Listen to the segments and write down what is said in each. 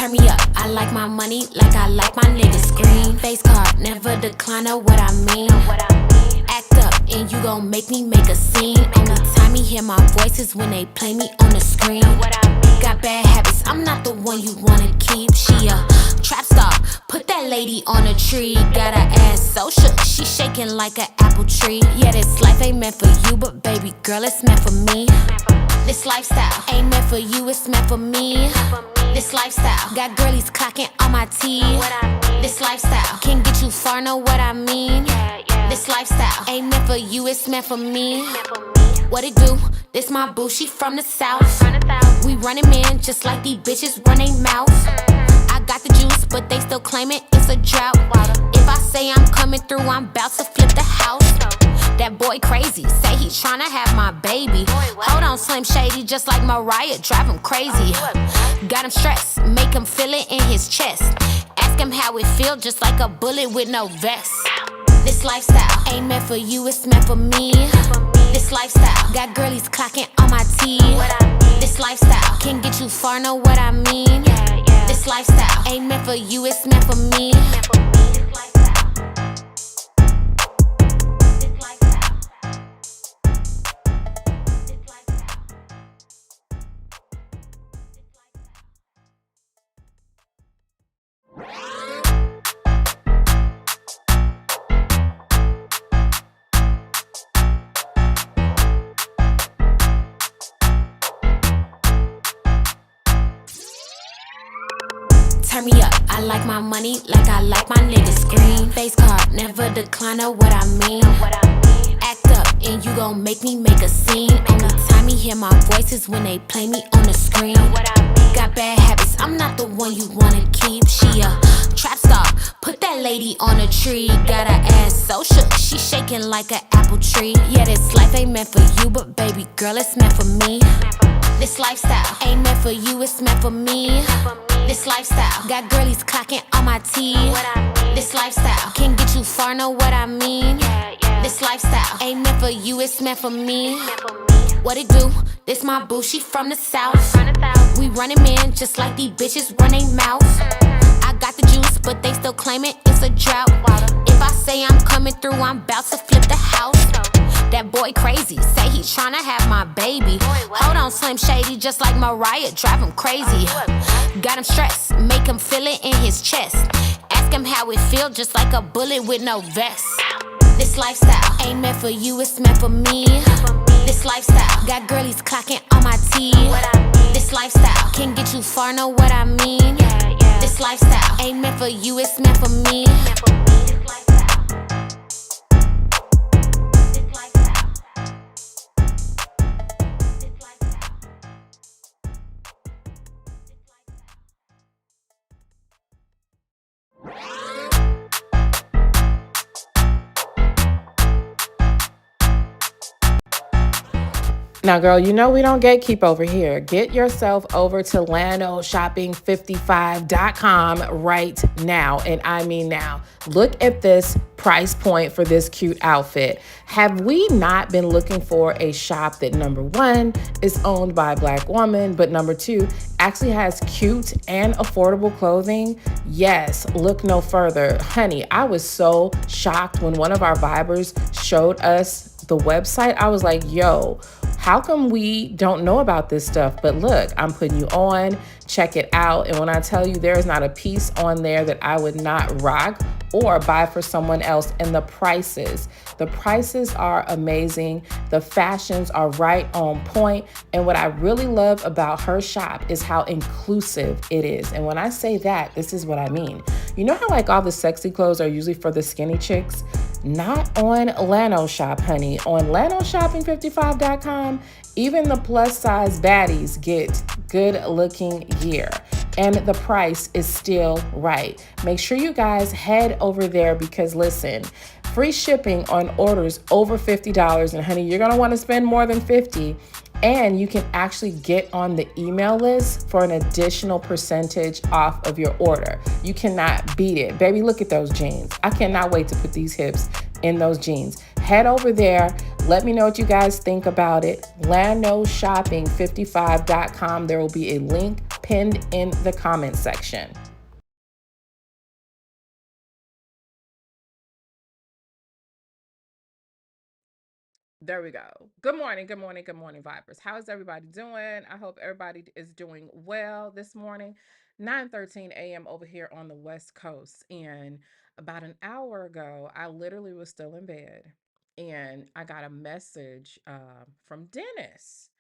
Turn me up, I like my money like I like my niggas. Green face card, never decline, know what I mean. Act up and you gon' make me make a scene. Only time you hear my voice is when they play me on the screen. Got bad habits, I'm not the one you wanna keep. She a trap star, put that lady on a tree. Got her ass so shook, she shaking like an apple tree. Yeah, this life ain't meant for you, but baby girl, it's meant for me. This lifestyle ain't meant for you, it's meant for me. This lifestyle got girlies clocking on my teeth. This lifestyle can get you far, know what I mean. This lifestyle ain't meant for you, it's meant for me. What it do? This my boo, she from the south. We running man just like these bitches run they mouth. I got the juice, but they still claiming it's a drought. If I say I'm coming through, I'm about to flip the house. That boy crazy, say he tryna have my baby. Hold on, Slim Shady, just like Mariah, drive him crazy. Got him stressed, make him feel it in his chest. Ask him how it feel, just like a bullet with no vest. This lifestyle ain't meant for you, it's meant for me. This lifestyle got girlies clocking on my teeth. This lifestyle can get you far, know what I mean. This lifestyle ain't meant for you, it's meant for me. Turn me up, I like my money like I like my niggas. Green face card, never decline, know what I mean. Act up and you gon' make me make a scene. Only time you hear my voice is when they play me on the screen. Got bad habits, I'm not the one you wanna keep. She a trap star, put that lady on a tree. Got her ass so shook, she shaking like an apple tree. Yeah, this life ain't meant for you, but baby girl, it's meant for me. This lifestyle ain't meant for you, it's meant for me. This lifestyle got girlies clocking on my teeth. This lifestyle can get you far, know what I mean. This lifestyle ain't meant for you, it's meant for me. What it do? This my boo, she from the south. We running man just like these bitches run they mouth. I got the juice, but they still claiming it's a drought. If I say I'm coming through, I'm about to flip the house. That boy crazy, say he tryna have my baby. Hold on, Slim Shady, just like Mariah, drive him crazy. Got him stressed, make him feel it in his chest. Ask him how it feel, just like a bullet with no vest. This lifestyle ain't meant for you, it's meant for me. This lifestyle got girlies clocking on my teeth. This lifestyle can get you far, know what I mean. This lifestyle ain't meant for you, it's meant for me. Now, girl, you know we don't gatekeep over here. Get yourself over to LanoShopping55.com right now. And I mean now. Look at this price point for this cute outfit. Have we not been looking for a shop that, number one, is owned by a Black woman, but number two, actually has cute and affordable clothing? Yes, look no further. Honey, I was so shocked when one of our Vibers showed us the website. I was like, yo, how come we don't know about this stuff? But look, I'm putting you on, check it out. And when I tell you there is not a piece on there that I would not rock or buy for someone else. And the prices are amazing. The fashions are right on point. And what I really love about her shop is how inclusive it is. And when I say that, this is what I mean. You know how like all the sexy clothes are usually for the skinny chicks? Not on Lano Shop, honey. On LanoShopping55.com, even the plus size baddies get good looking gear. And the price is still right. Make sure you guys head over there because listen, free shipping on orders over $50. And honey, you're gonna wanna spend more than $50. And you can actually get on the email list for an additional percentage off of your order. You cannot beat it. Baby, look at those jeans. I cannot wait to put these hips in those jeans. Head over there. Let me know what you guys think about it. LanoShopping55.com. There will be a link pinned in the comment section. There we go. Good morning, good morning, good morning, Vipers. How is everybody doing? I hope everybody is doing well this morning. 9:13 a.m. over here on the West Coast. And about an hour ago, I literally was still in bed and I got a message from Dennis.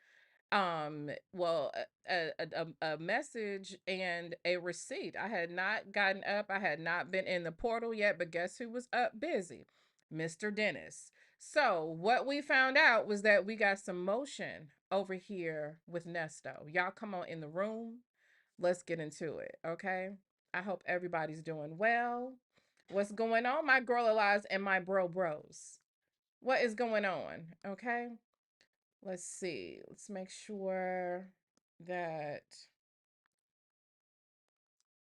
Well, a message and a receipt. I had not gotten up. I had not been in the portal yet, but guess who was up busy? Mr. Dennis. So what we found out was that we got some motion over here with Nesto. Y'all come on in the room. Let's get into it, okay? I hope everybody's doing well. What's going on, my girl Eliza and my bros? What is going on? Okay. Let's see. Let's make sure that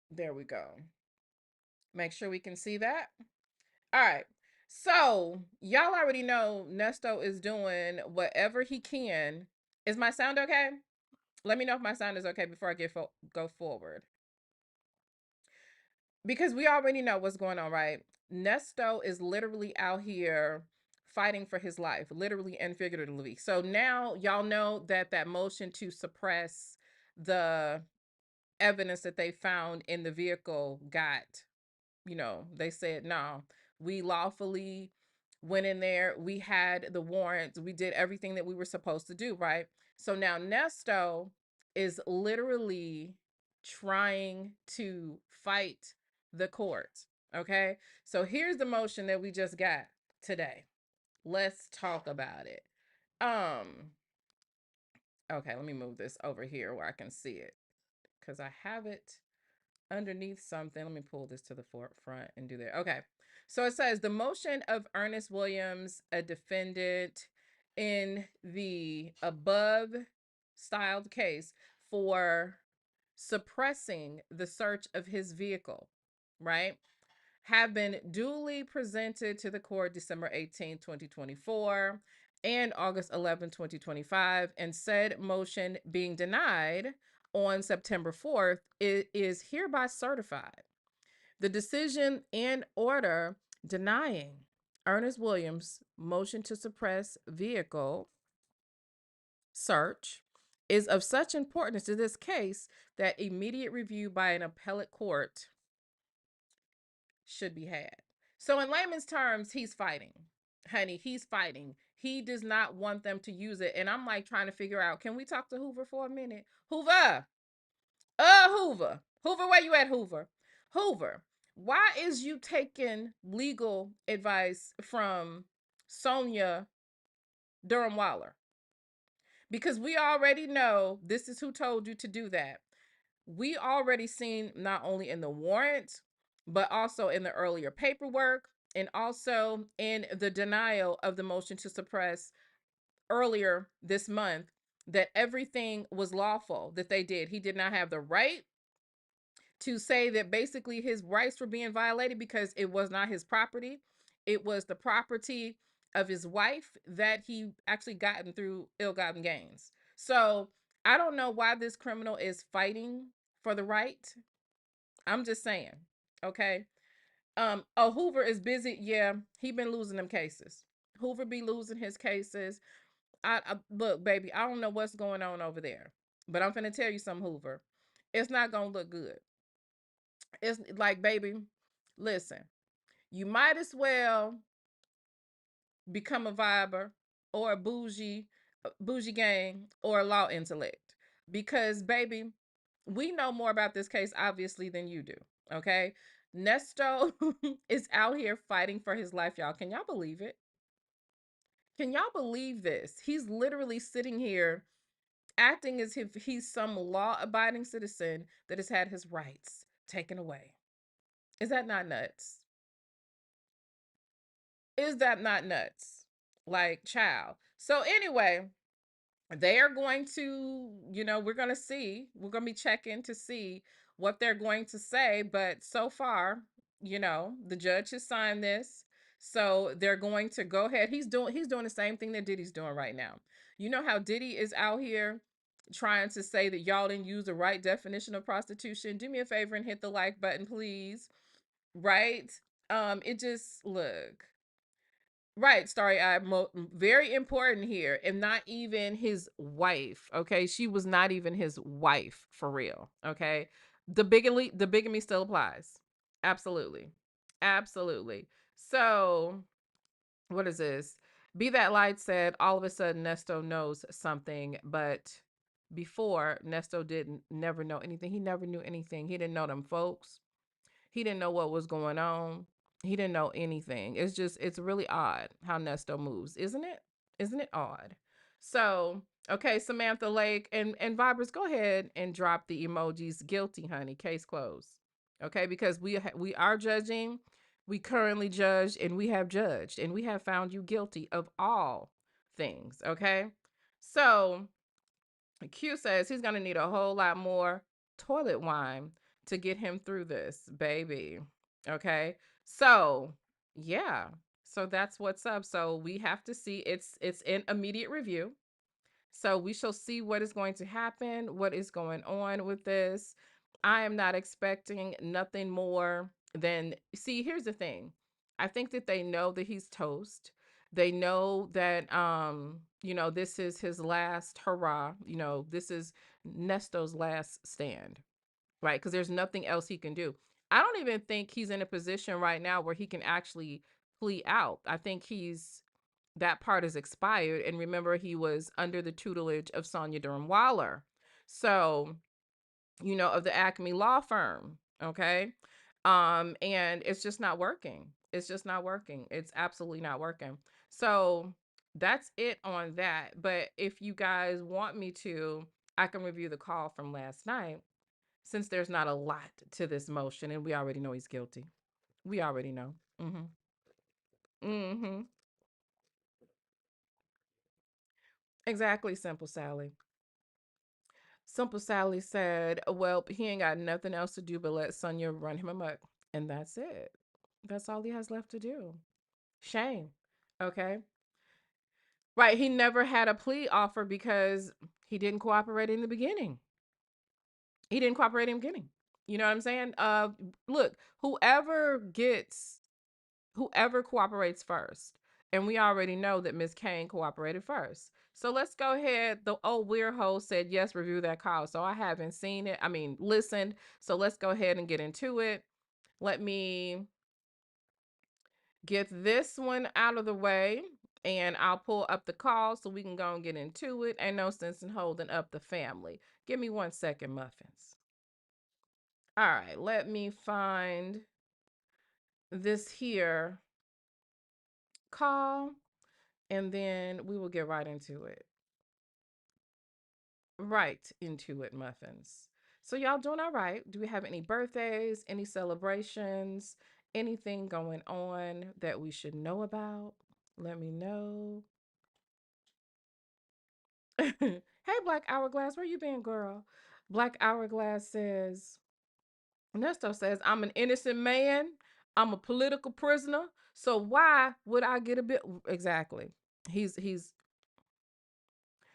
there we go. Make sure we can see that. All right. So, y'all already know Nesto is doing whatever he can. Is my sound okay? Let me know if my sound is okay before I go forward. Because we already know what's going on, right? Nesto is literally out here fighting for his life, literally and figuratively. So now y'all know that that motion to suppress the evidence that they found in the vehicle got, they said, no, we lawfully went in there. We had the warrants. We did everything that we were supposed to do, right? So now Nesto is literally trying to fight the court. Okay. So here's the motion that we just got today. Let's talk about it. Okay, let me move this over here where I can see it because I have it underneath something. Let me pull this to the forefront and do that. Okay. So it says the motion of Ernest Williams, a defendant in the above styled case for suppressing the search of his vehicle, right? Have been duly presented to the court December 18, 2024 and August 11, 2025, and said motion being denied on September 4th, it is hereby certified. The decision and order denying Ernest Williams' motion to suppress vehicle search is of such importance to this case that immediate review by an appellate court should be had. So, in layman's terms, he's fighting. Honey, he's fighting. He does not want them to use it. And I'm like trying to figure out, can we talk to Hoover for a minute? Hoover. Hoover. Hoover, where you at, Hoover? Hoover, why is you taking legal advice from Sonia Durham Waller? Because we already know this is who told you to do that. We already seen not only in the warrant, but also in the earlier paperwork and also in the denial of the motion to suppress earlier this month that everything was lawful that they did. He did not have the right to say that basically his rights were being violated because it was not his property. It was the property of his wife that he actually gotten through ill-gotten gains. So I don't know why this criminal is fighting for the right. I'm just saying. Okay. Hoover is busy. Yeah, he been losing them cases. Hoover be losing his cases. I look, baby, I don't know what's going on over there, but I'm finna tell you something, Hoover. It's not gonna look good. It's like, baby, listen, you might as well become a viber or a bougie gang or a law intellect because, baby, we know more about this case obviously than you do. Okay. Nesto is out here fighting for his life, y'all. Can y'all believe it? Can y'all believe this? He's literally sitting here acting as if he's some law abiding citizen that has had his rights taken away. Is that not nuts? Is that not nuts? Like, child. So, anyway, they are going to, we're going to see, we're going to be checking to see what they're going to say. But so far, the judge has signed this. So they're going to go ahead. He's doing the same thing that Diddy's doing right now. You know how Diddy is out here trying to say that y'all didn't use the right definition of prostitution, do me a favor and hit the like button, please. Right? It just look. Right, Starry Eye, very important here, and not even his wife. Okay, she was not even his wife for real. Okay, the bigamy still applies. Absolutely, absolutely. So, what is this? Be that light said. All of a sudden, Nesto knows something, but before Nesto didn't never know anything. He never knew anything. He didn't know them folks. He didn't know what was going on. He didn't know anything. It's really odd how Nesto moves, isn't it? Isn't it odd? So, okay, Samantha Lake and Vibers, go ahead and drop the emojis. Guilty, honey. Case closed. Okay, because we are judging. We currently judge, and we have judged, and we have found you guilty of all things. Okay, so Q says he's going to need a whole lot more toilet wine to get him through this, baby. Okay. So, yeah. So that's what's up. So we have to see, it's in immediate review. So we shall see what is going to happen, what is going on with this. I am not expecting nothing more than, see, here's the thing. I think that they know that he's toast. They know that this is his last hurrah. This is Nesto's last stand, right? Because there's nothing else he can do. I don't even think he's in a position right now where he can actually plea out. I think that part is expired. And remember, he was under the tutelage of Sonia Durham Waller. So, of the Acme law firm. Okay. And it's just not working. It's just not working. It's absolutely not working. So that's it on that. But if you guys want me to, I can review the call from last night since there's not a lot to this motion and we already know he's guilty. We already know. Mm-hmm. Mm-hmm. Exactly, Simple Sally. Simple Sally said, well, he ain't got nothing else to do but let Sonya run him amok. And that's it. That's all he has left to do. Shame. Okay. Right. He never had a plea offer because he didn't cooperate in the beginning. He didn't cooperate in the beginning. You know what I'm saying? Look, whoever cooperates first. And we already know that Miss Kane cooperated first. So let's go ahead. The old weird hoe said, yes, review that call. So I haven't seen it. I mean, listened. So let's go ahead and get into it. Let me get this one out of the way and I'll pull up the call so we can go and get into it. Ain't no sense in holding up the family. Give me 1 second, muffins. All right, let me find this here call and then we will get right into it. Right into it, muffins. So y'all doing all right? Do we have any birthdays, any celebrations, anything going on that we should know about? Let me know. Hey, Black Hourglass, where you been, girl? Black Hourglass says, Nesto says, I'm an innocent man. I'm a political prisoner. So why would I get a bit? Exactly. He's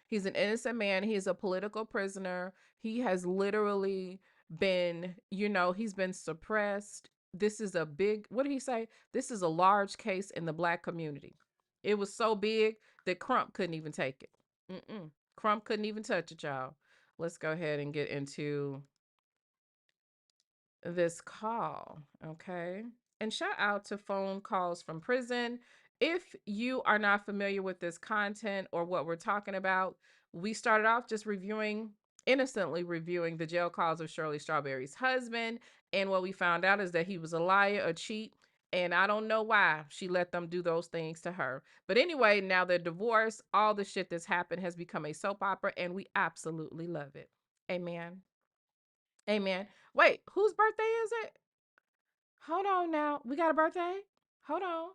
He's an innocent man. He's a political prisoner. He has literally been, he's been suppressed. This is a big, what did he say? This is a large case in the Black community. It was so big that Crump couldn't even take it. Crump couldn't even touch it, y'all. Let's go ahead and get into this call, okay? And shout out to phone calls from prison. If you are not familiar with this content or what we're talking about, we started off just innocently reviewing the jail calls of Shirley Strawberry's husband. And what we found out is that he was a liar, a cheat, and I don't know why she let them do those things to her. But anyway, now they're divorced. All the shit that's happened has become a soap opera, and we absolutely love it. Amen. Amen. Wait, whose birthday is it? Hold on now. We got a birthday? Hold on.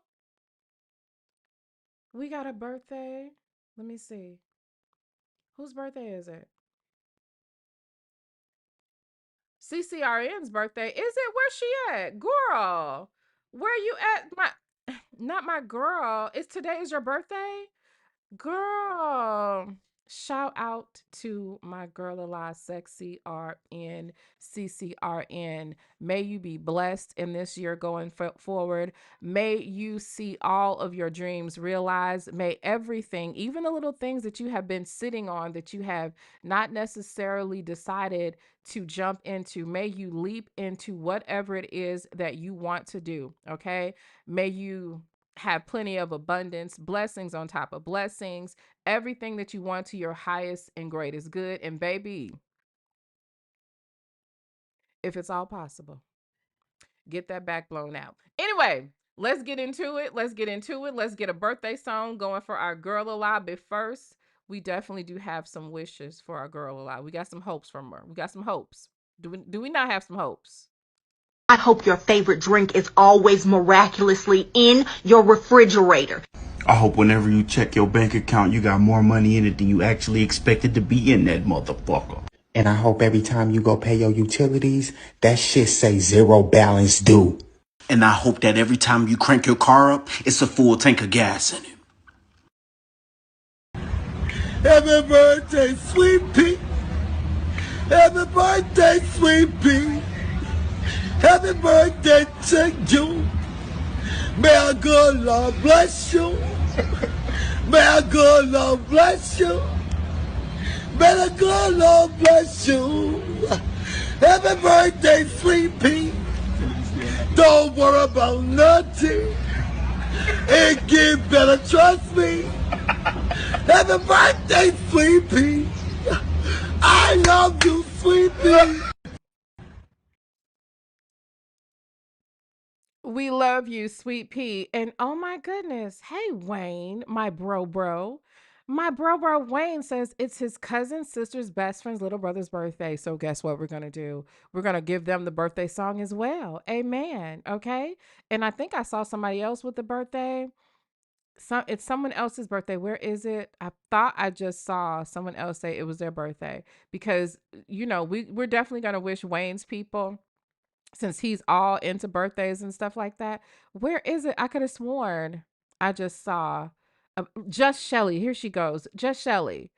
We got a birthday. Let me see. Whose birthday is it? CCRN's birthday. Is it? Where's she at? Girl. Where you at? Not my girl. Is today is your birthday? Girl. shout out to my girl alive, Sexy RN, CCRN. May you be blessed in this year going forward. May you see all of your dreams realized. May everything, even the little things that you have been sitting on that you have not necessarily decided to jump into, may you leap into whatever it is that you want to do. Okay. May you have plenty of abundance, blessings on top of blessings, everything that you want to your highest and greatest good. And baby, if it's all possible, get that back blown out. Anyway, let's get into it. Let's get into it. Let's get a birthday song going for our girl alive. But first, we definitely do have some wishes for our girl alive. We got some hopes from her. We got some hopes. Do we not have some hopes? I hope your favorite drink is always miraculously in your refrigerator. I hope whenever you check your bank account, you got more money in it than you actually expected to be in that motherfucker. And I hope every time you go pay your utilities, that shit say zero balance due. And I hope that every time you crank your car up, it's a full tank of gas in it. Happy birthday, sweet pea. Happy birthday, sweet pea. Happy birthday to you. May our good Lord bless you. May our good Lord bless you. May the good Lord bless you. Happy birthday, sweet pea. Don't worry about nothing. It get better, trust me. Happy birthday, sweet pea. I love you, sweet pea. We love you, sweet pea. And oh my goodness. Hey, Wayne, my bro. My bro Wayne says it's his cousin's sister's best friend's little brother's birthday. So guess what we're going to do? We're going to give them the birthday song as well. Amen. Okay. And I think I saw somebody else with the birthday. It's someone else's birthday. Where is it? I thought I just saw someone else say it was their birthday because, we're definitely going to wish Wayne's people, since he's all into birthdays and stuff like that. Where is it? I could have sworn I just saw Just Shelly. Here she goes. Just Shelly.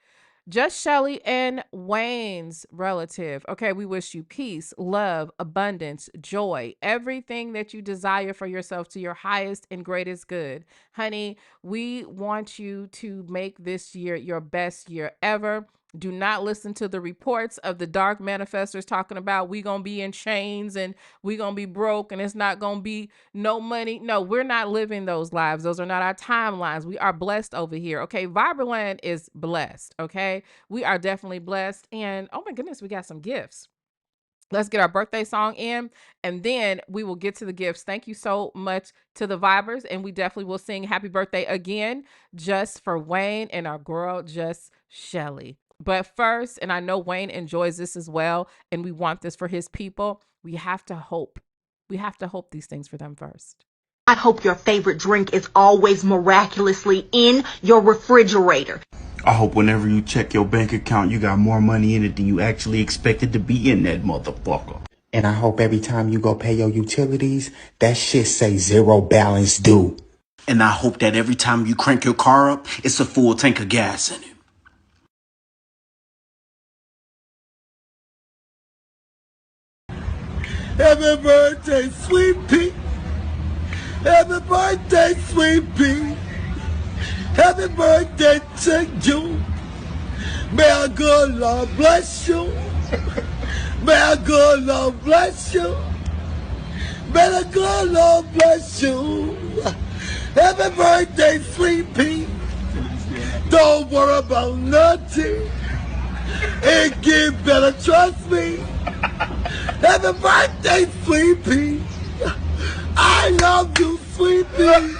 Just Shelly and Wayne's relative. Okay, we wish you peace, love, abundance, joy, everything that you desire for yourself to your highest and greatest good. Honey, we want you to make this year your best year ever. Do not listen to the reports of the dark manifestors talking about we gonna be in chains and we gonna be broke and it's not gonna be no money. No, we're not living those lives. Those are not our timelines. We are blessed over here. Okay, Viberland is blessed. Okay, we are definitely blessed. And oh my goodness, we got some gifts. Let's get our birthday song in, and then we will get to the gifts. Thank you so much to the Vibers, and we definitely will sing happy birthday again just for Wayne and our girl, Just Shelly. But first, and I know Wayne enjoys this as well, and we want this for his people, we have to hope. We have to hope these things for them first. I hope your favorite drink is always miraculously in your refrigerator. I hope whenever you check your bank account, you got more money in it than you actually expected to be in that motherfucker. And I hope every time you go pay your utilities, that shit say zero balance due. And I hope that every time you crank your car up, it's a full tank of gas in it. Happy birthday, sweet pea. Happy birthday, sweet pea. Happy birthday to you. May our good Lord bless you. May our good Lord bless you. May the good Lord bless you. Happy birthday, sweet pea. Don't worry about nothing. It get better, trust me. Happy birthday, sweet pea. I love you, sweet pea.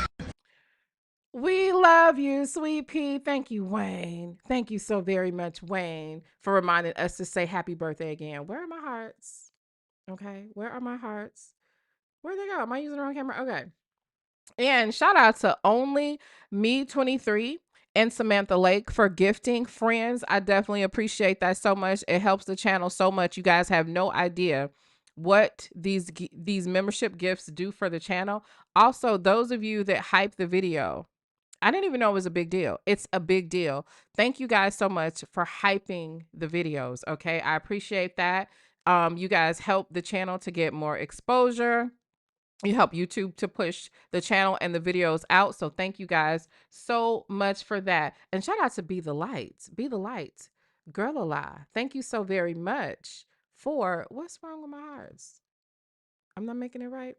We love you, sweet pea. Thank you, Wayne. Thank you so very much, Wayne, for reminding us to say happy birthday again. Where are my hearts? Okay, where are my hearts? Where'd they go? Am I using the wrong camera? Okay. And shout out to Only Me 23 and Samantha Lake for gifting friends. I definitely appreciate that so much. It helps the channel so much. You guys have no idea what these membership gifts do for the channel. Also, those of you that hype the video, I didn't even know it was a big deal. It's a big deal. Thank you guys so much for hyping the videos. Okay. I appreciate that. You guys help the channel to get more exposure. You help YouTube to push the channel and the videos out. So thank you guys so much for that. And shout out to Be the Light. Be the Light. Girl alive. Thank you so very much for what's wrong with my hearts? I'm not making it right.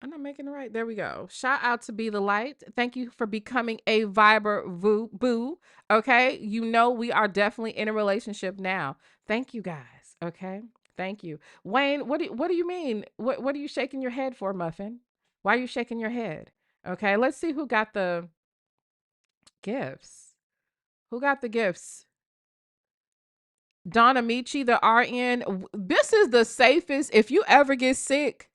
I'm not making it right. There we go. Shout out to Be the Light. Thank you for becoming a Viber boo. Okay. You know, we are definitely in a relationship now. Thank you guys. Okay. Thank you. Wayne, what do you mean? What are you shaking your head for, Muffin? Why are you shaking your head? Okay. Let's see who got the gifts. Who got the gifts? Donna Michi, the RN. This is the safest. If you ever get sick,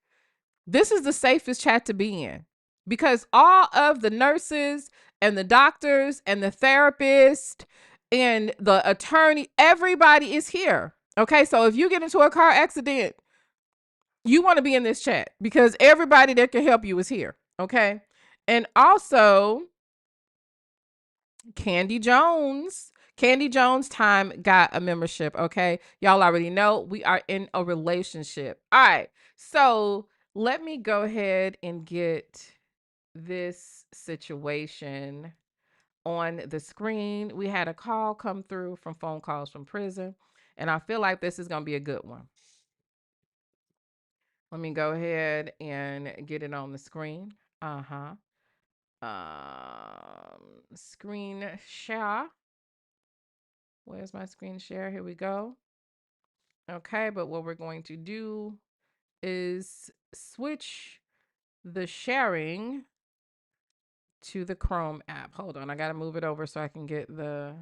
this is the safest chat to be in, because all of the nurses and the doctors and the therapist and the attorney, everybody is here. Okay. So if you get into a car accident, you want to be in this chat because everybody that can help you is here. Okay. And also Candy Jones. Candy Jones time got a membership. Okay. Y'all already know we are in a relationship. All right. So let me go ahead and get this situation on the screen. We had a call come through from phone calls from prison, and I feel like this is going to be a good one. Let me go ahead and get it on the screen. Screen share. Where's my screen share? Here we go. Okay, but what we're going to do is switch the sharing to the Chrome app. Hold on, I gotta move it over so I can get the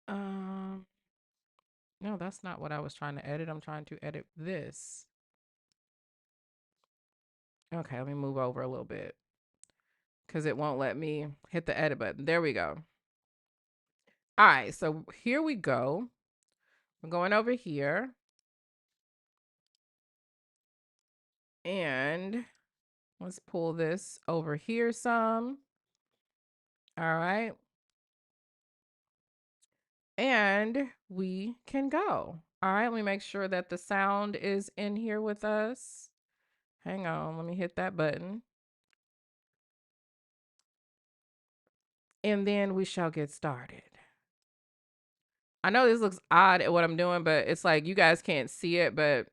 no, that's not what I was trying to edit. I'm trying to edit this. Okay, let me move over a little bit because it won't let me hit the edit button. There we go. All right, so here we go. We're going over here. And let's pull this over here some. All right. And we can go. All right, let me make sure that the sound is in here with us. Hang on, let me hit that button. And then we shall get started. I know this looks odd at what I'm doing, but it's like you guys can't see it, but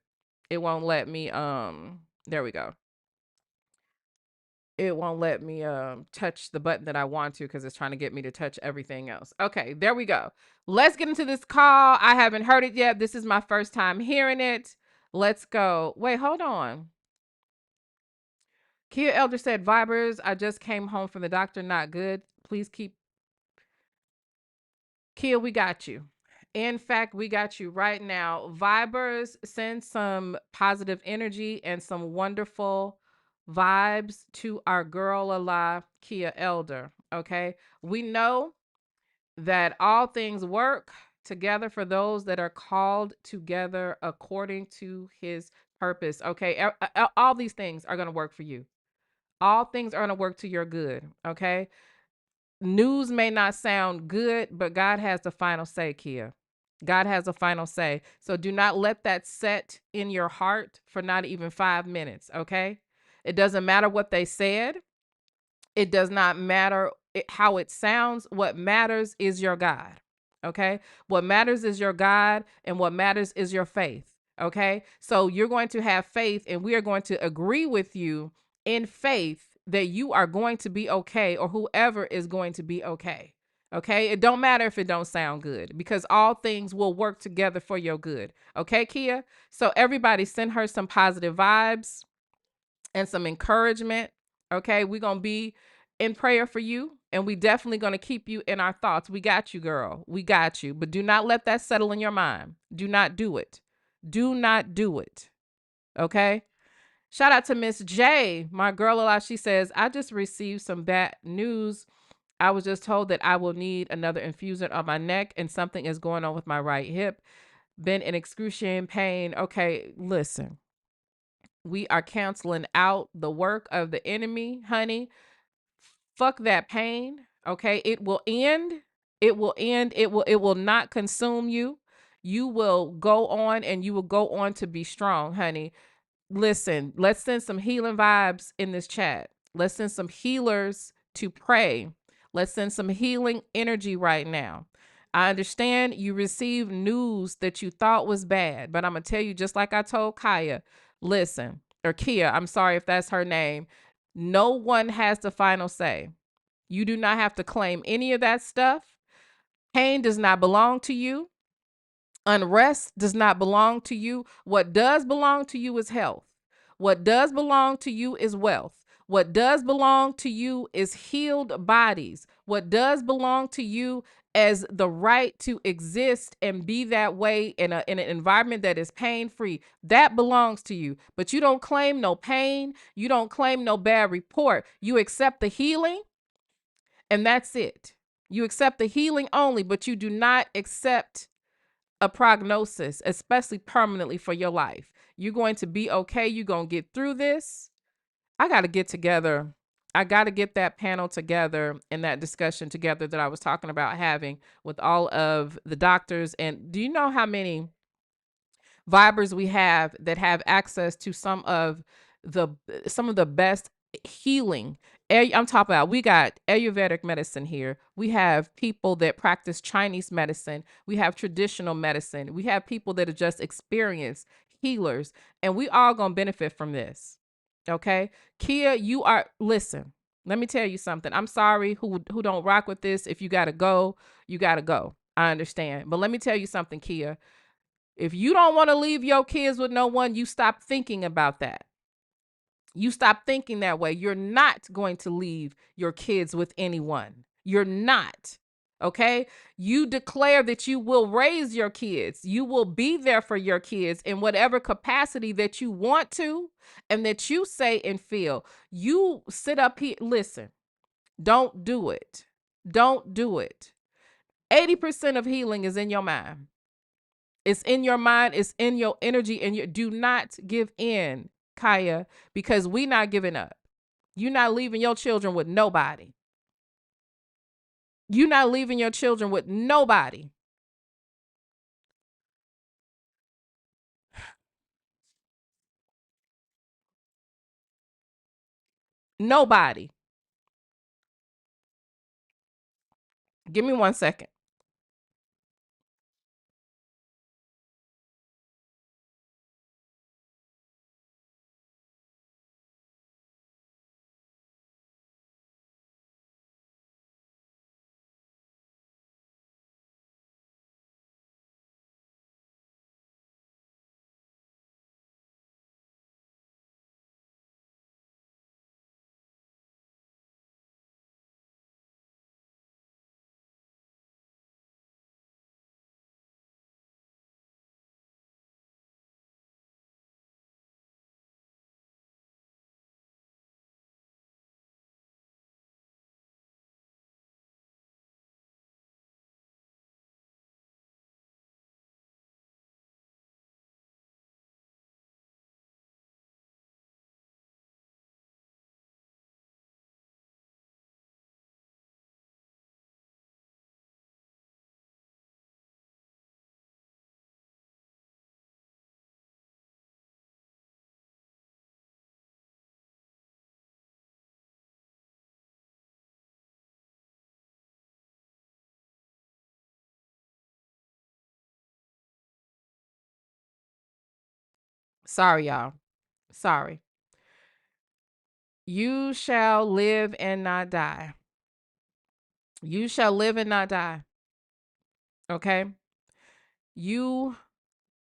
it won't let me there we go. It won't let me touch the button that I want to because it's trying to get me to touch everything else. Okay, there we go. Let's get into this call. I haven't heard it yet. This is my first time hearing it. Let's go. Wait, hold on. Kia Elder said, Vibers, I just came home from the doctor. Not good. Please keep. Kia, we got you. In fact, we got you right now. Vibers, send some positive energy and some wonderful vibes to our girl alive, Kia Elder. Okay. We know that all things work together for those that are called together according to his purpose. Okay. All these things are going to work for you. All things are going to work to your good. Okay. News may not sound good, but God has the final say, Kia. God has a final say. So do not let that set in your heart for not even 5 minutes, okay? It doesn't matter what they said. It does not matter how it sounds. What matters is your God, okay? What matters is your God, and what matters is your faith, okay? So you're going to have faith, and we are going to agree with you in faith that you are going to be okay, or whoever is going to be okay. Okay, it don't matter if it don't sound good, because all things will work together for your good. Okay, Kia? So everybody send her some positive vibes and some encouragement. Okay, we're going to be in prayer for you, and we definitely going to keep you in our thoughts. We got you, girl. We got you. But do not let that settle in your mind. Do not do it. Do not do it. Okay? Shout out to Miss J, my girl alive. She says, I just received some bad news. I was just told that I will need another infusion on my neck, and something is going on with my right hip. Been in excruciating pain. Okay, listen. We are canceling out the work of the enemy, honey. Fuck that pain. Okay. It will end. It will end. It will not consume you. You will go on and you will go on to be strong, honey. Listen, let's send some healing vibes in this chat. Let's send some healers to pray. Let's send some healing energy right now. I understand you received news that you thought was bad, but I'm going to tell you, just like I told Kaya, listen, or Kia, I'm sorry if that's her name. No one has the final say. You do not have to claim any of that stuff. Pain does not belong to you. Unrest does not belong to you. What does belong to you is health. What does belong to you is wealth. What does belong to you is healed bodies. What does belong to you as the right to exist and be that way in an environment that is pain-free. That belongs to you. But you don't claim no pain. You don't claim no bad report. You accept the healing, and that's it. You accept the healing only, but you do not accept a prognosis, especially permanently for your life. You're going to be okay. You're going to get through this. I got to get together. I got to get that panel together and that discussion together that I was talking about having with all of the doctors. And do you know how many vibers we have that have access to some of the best healing? I'm talking about, we got Ayurvedic medicine here. We have people that practice Chinese medicine. We have traditional medicine. We have people that are just experienced healers, and we all gonna benefit from this. Okay, Kia, listen. Let me tell you something. I'm sorry who don't rock with this. If you gotta go, you gotta go. I understand, but let me tell you something, Kia. If you don't want to leave your kids with no one, you stop thinking about that. You stop thinking that way. You're not going to leave your kids with anyone. You're not. Okay? You declare that you will raise your kids. You will be there for your kids in whatever capacity that you want to and that you say and feel. You sit up here. Listen, don't do it. Don't do it. 80% of healing is in your mind. It's in your mind. It's in your energy. And you do not give in, Kaya, because we not giving up. You're not leaving your children with nobody. You're not leaving your children with nobody. Nobody. Give me 1 second. Sorry, y'all. Sorry. You shall live and not die. You shall live and not die. Okay? You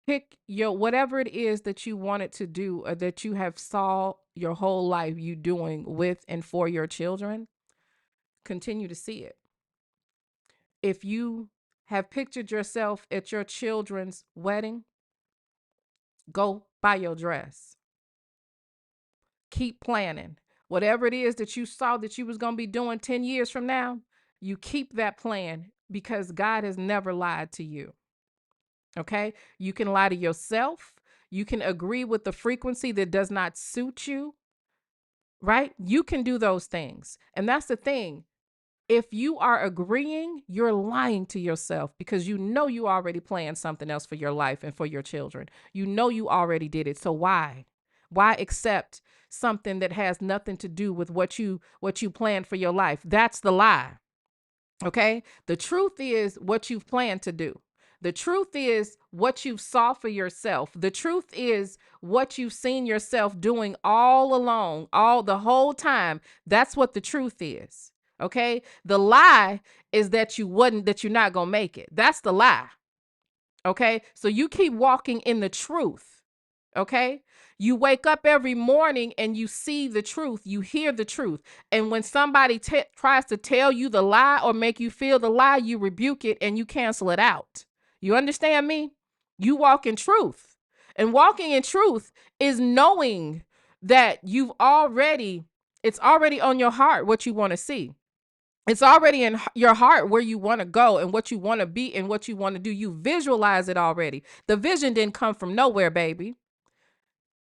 pick your whatever it is that you wanted to do or that you have saw your whole life you doing with and for your children. Continue to see it. If you have pictured yourself at your children's wedding, go buy your dress. Keep planning. Whatever it is that you saw that you was going to be doing 10 years from now, you keep that plan because God has never lied to you. Okay? You can lie to yourself. You can agree with the frequency that does not suit you. right? You can do those things. And that's the thing. If you are agreeing, you're lying to yourself because you know you already planned something else for your life and for your children. You know you already did it. So why? Why accept something that has nothing to do with what you planned for your life? That's the lie. Okay? The truth is what you've planned to do. The truth is what you've saw for yourself. The truth is what you've seen yourself doing all along, all the whole time. That's what the truth is. Okay? The lie is that you're not going to make it. That's the lie. Okay? So you keep walking in the truth. Okay? You wake up every morning and you see the truth. You hear the truth. And when somebody tries to tell you the lie or make you feel the lie, you rebuke it and you cancel it out. You understand me? You walk in truth. And walking in truth is knowing that it's already on your heart what you want to see. It's already in your heart where you want to go and what you want to be and what you want to do. You visualize it already. The vision didn't come from nowhere, baby.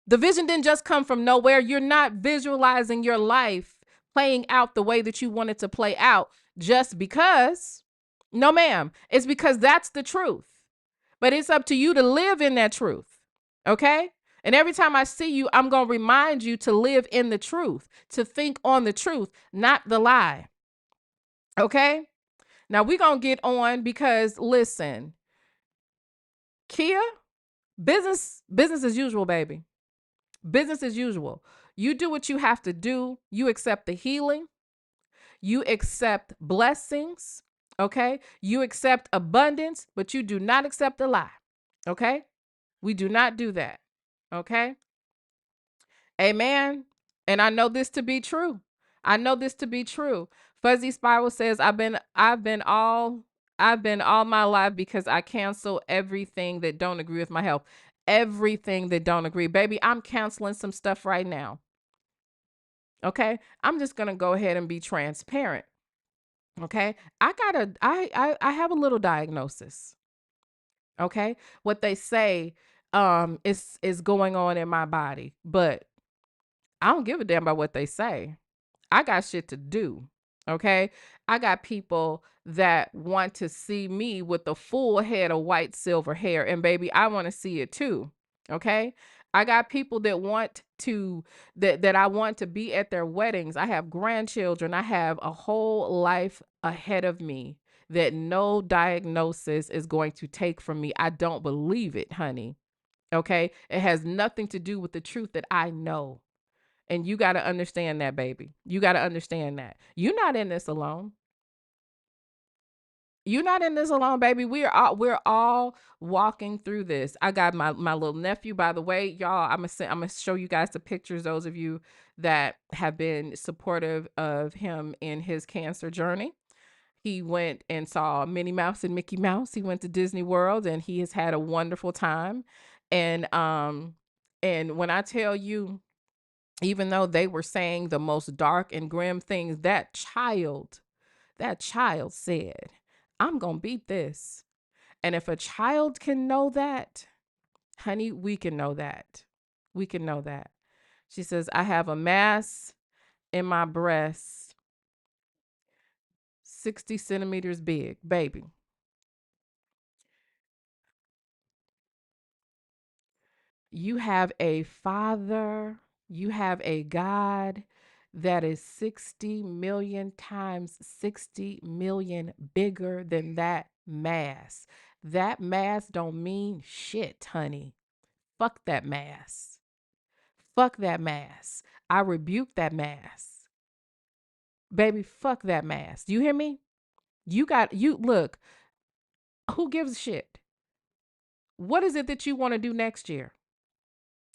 The vision didn't just come from nowhere. You're not visualizing your life playing out the way that you want it to play out just because. No, ma'am. It's because that's the truth. But it's up to you to live in that truth. Okay? And every time I see you, I'm going to remind you to live in the truth, to think on the truth, not the lie. Okay? Now we're going to get on because listen, Kia, business as usual, baby. Business as usual. You do what you have to do. You accept the healing. You accept blessings. Okay. You accept abundance, but you do not accept the lie. Okay. We do not do that. Okay. Amen. And I know this to be true. I know this to be true. Fuzzy Spiral says, I've been all my life because I cancel everything that don't agree with my health. Everything that don't agree. Baby, I'm canceling some stuff right now. Okay? I'm just gonna go ahead and be transparent. Okay? I have a little diagnosis. Okay? What they say is going on in my body, but I don't give a damn about what they say. I got shit to do. Okay. I got people that want to see me with a full head of white silver hair. And baby, I want to see it too. Okay. I got people that that I want to be at their weddings. I have grandchildren. I have a whole life ahead of me that no diagnosis is going to take from me. I don't believe it, honey. Okay. It has nothing to do with the truth that I know. And you got to understand that, baby. You got to understand that. You're not in this alone. You're not in this alone, baby. We're all walking through this. I got my little nephew, by the way, y'all. I'm gonna show you guys the pictures. Those of you that have been supportive of him in his cancer journey. He went and saw Minnie Mouse and Mickey Mouse. He went to Disney World and he has had a wonderful time. And when I tell you, even though they were saying the most dark and grim things, that child said, I'm going to beat this. And if a child can know that, honey, we can know that. We can know that. She says, I have a mass in my breast, 60 centimeters big, baby. You have a father, you have a God that is 60 million times 60 million bigger than that mass. That mass don't mean shit, honey. Fuck that mass. Fuck that mass. I rebuke that mass. Baby, fuck that mass. Do you hear me? Look, who gives a shit? What is it that you want to do next year?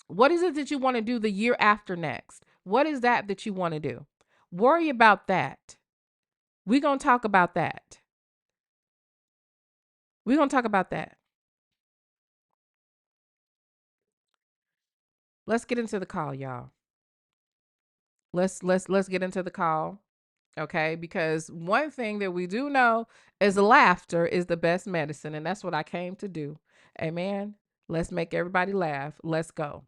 What is it that you want to do the year after next? What is that you want to do? Worry about that. We're going to talk about that. We're going to talk about that. Let's get into the call, y'all. Let's get into the call. Okay? Because one thing that we do know is laughter is the best medicine, and that's what I came to do. Amen. Let's make everybody laugh. Let's go.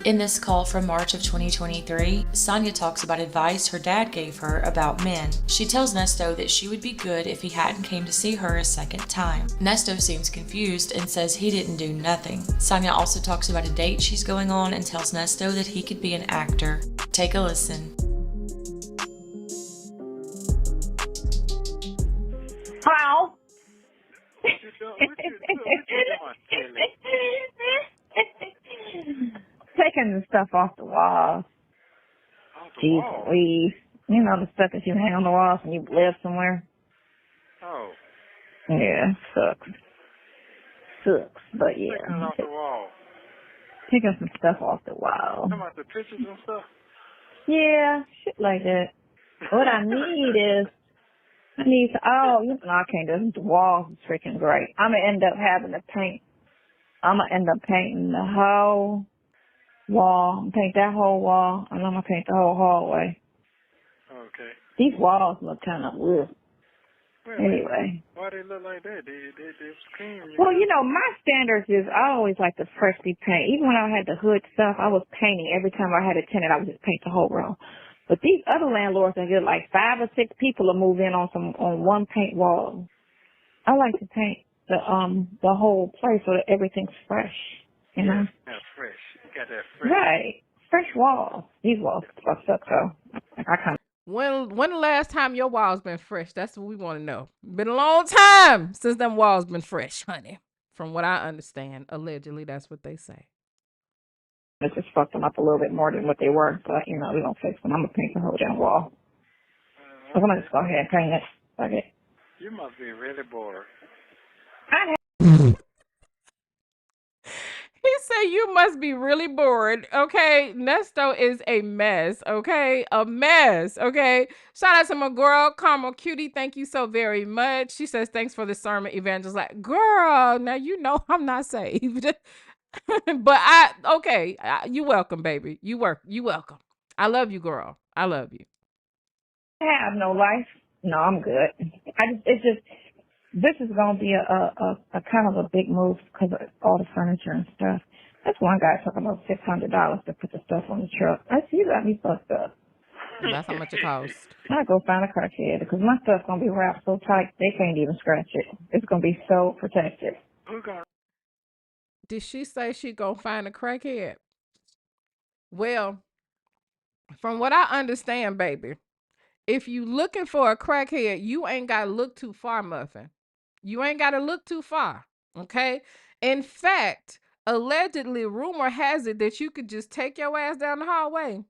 In this call from March of 2023, Sonia talks about advice her dad gave her about men. She tells Nesto that she would be good if he hadn't came to see her a second time. Nesto seems confused and says he didn't do nothing. Sonia also talks about a date she's going on and tells Nesto that he could be an actor. Take a listen. Hello? Taking the stuff off the walls. Jeez Louise. You know the stuff that you hang on the walls when you live somewhere? Oh. Yeah, sucks. Sucks, but yeah. Taking it off the wall. Taking some stuff off the wall. Talking about the pictures and stuff? Yeah, shit like that. What I need is, I can't do this. The walls is freaking great. I'm going to end up having to paint. I'm going to end up painting the whole wall. Paint that whole wall, and I'm going to paint the whole hallway. Okay. These walls look kind of weird. Anyway. Why they look like that? They scream. Well, you know, my standards is I always like to freshly paint. Even when I had the hood stuff, I was painting. Every time I had a tenant, I would just paint the whole room. But these other landlords, I get like 5 or 6 people to move in on one paint wall. I like to paint the whole place so that everything's fresh. You know? Yeah, fresh. You got that fresh. Right. Fresh walls. These walls suck though. I kind of. When the last time your walls been fresh? That's what we want to know. Been a long time since them walls been fresh, honey. From what I understand, allegedly, that's what they say. It just fucked them up a little bit more than what they were, but you know, we're gonna fix them. I'm gonna paint the whole damn wall. So I'm gonna just go ahead and paint it. Fuck it. You must be really bored. He said you must be really bored. Okay. Nesto is a mess. Okay. A mess. Okay. Shout out to my girl, Carmel Cutie. Thank you so very much. She says, thanks for the sermon, Evangelist. Like, girl, now you know I'm not saved. But you welcome, baby. You welcome. I love you, girl. I love you. I have no life. No, I'm good. This is gonna be a kind of a big move because of all the furniture and stuff. That's one guy talking about $600 to put the stuff on the truck. I see that he fucked up. That's how much it costs. I go find a crackhead because my stuff's gonna be wrapped so tight they can't even scratch it. It's gonna be so protected. Did she say she gonna find a crackhead? Well, from what I understand, baby, if you looking for a crackhead, you ain't gotta look too far, Muffin. You ain't gotta look too far. Okay. In fact, allegedly, rumor has it that you could just take your ass down the hallway,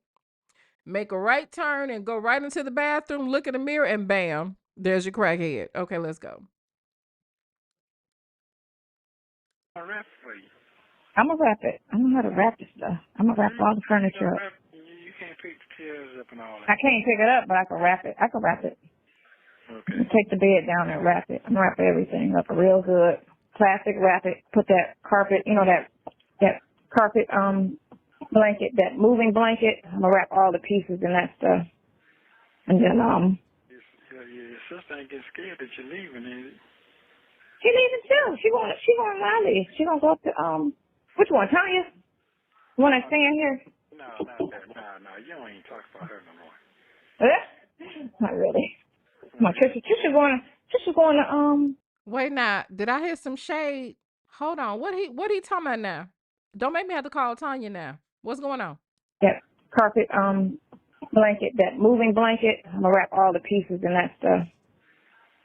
make a right turn, and go right into the bathroom, look in the mirror, and bam, there's your crackhead. Okay, let's go. I'll wrap for you. I'm gonna wrap it. I know how to wrap this stuff. I'm gonna wrap all the furniture up. You can't pick the chairs up and all that. I can't pick it up, but I can wrap it. Okay. Take the bed down and wrap it. I'm gonna wrap everything up real good. Plastic wrap it. Put that carpet, you know, that carpet blanket, that moving blanket. I'm gonna wrap all the pieces in that stuff. And then Your sister ain't get scared that you're leaving, is it? she leaving too. She going to leave. She gonna go up to which one, Tanya? The one that's staying here? No, not that. No. You don't even talk about her no more. Not really. My Trisha going to Wait, now, did I hear some shade? Hold on. What he talking about now? Don't make me have to call Tanya now. What's going on? that carpet blanket, that moving blanket. I'm gonna wrap all the pieces in that stuff.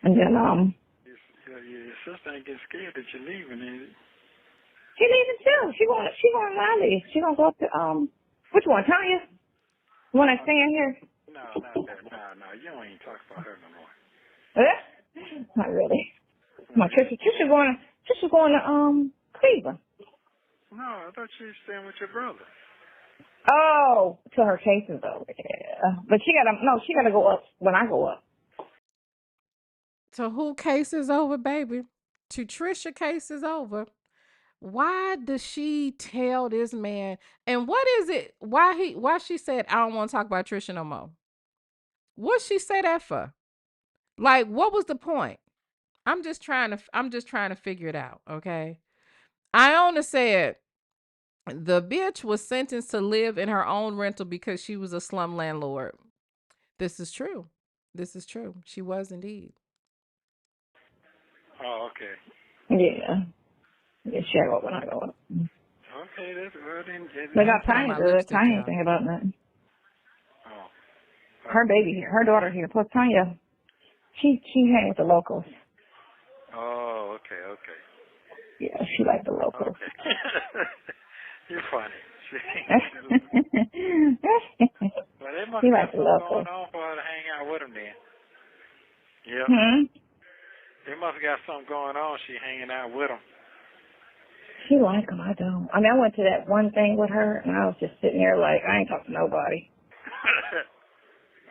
And then Your sister ain't get scared that you're leaving, is it? she leaving too. She going to leave. She gonna go up to which one, Tanya? The one that's staying here? No, not that. No. You don't even talk about her no more. Not really. My Trisha going to Cleveland. No, I thought she was staying with your brother. Oh, till her case is over. Yeah. But she gotta go up when I go up. So who case is over, baby? To Trisha case is over. Why does she tell this man? And what is it? Why she said I don't want to talk about Trisha no more? What she say that for? Like, what was the point? I'm just trying to figure it out, okay? Iona said The bitch was sentenced to live in her own rental because she was a slum landlord. This is true. This is true. She was indeed. Oh, okay. Yeah. Yeah, share what when I go up. Okay, that's well then. They I'm got putting on Tiny my good. lipstick, Tiny ain't y'all. thinking about nothing. Oh. Her baby here, her daughter here. Plus Tanya, she hang with the locals. Oh, okay. Yeah, she like the locals. Okay. You're funny. Well, they must She got like the something locals. going on for her to hang out with them then. Yep. They must got something going on. She hanging out with them. She like them, I don't. I mean, I went to that one thing with her, and I was just sitting there like, I ain't talking to nobody.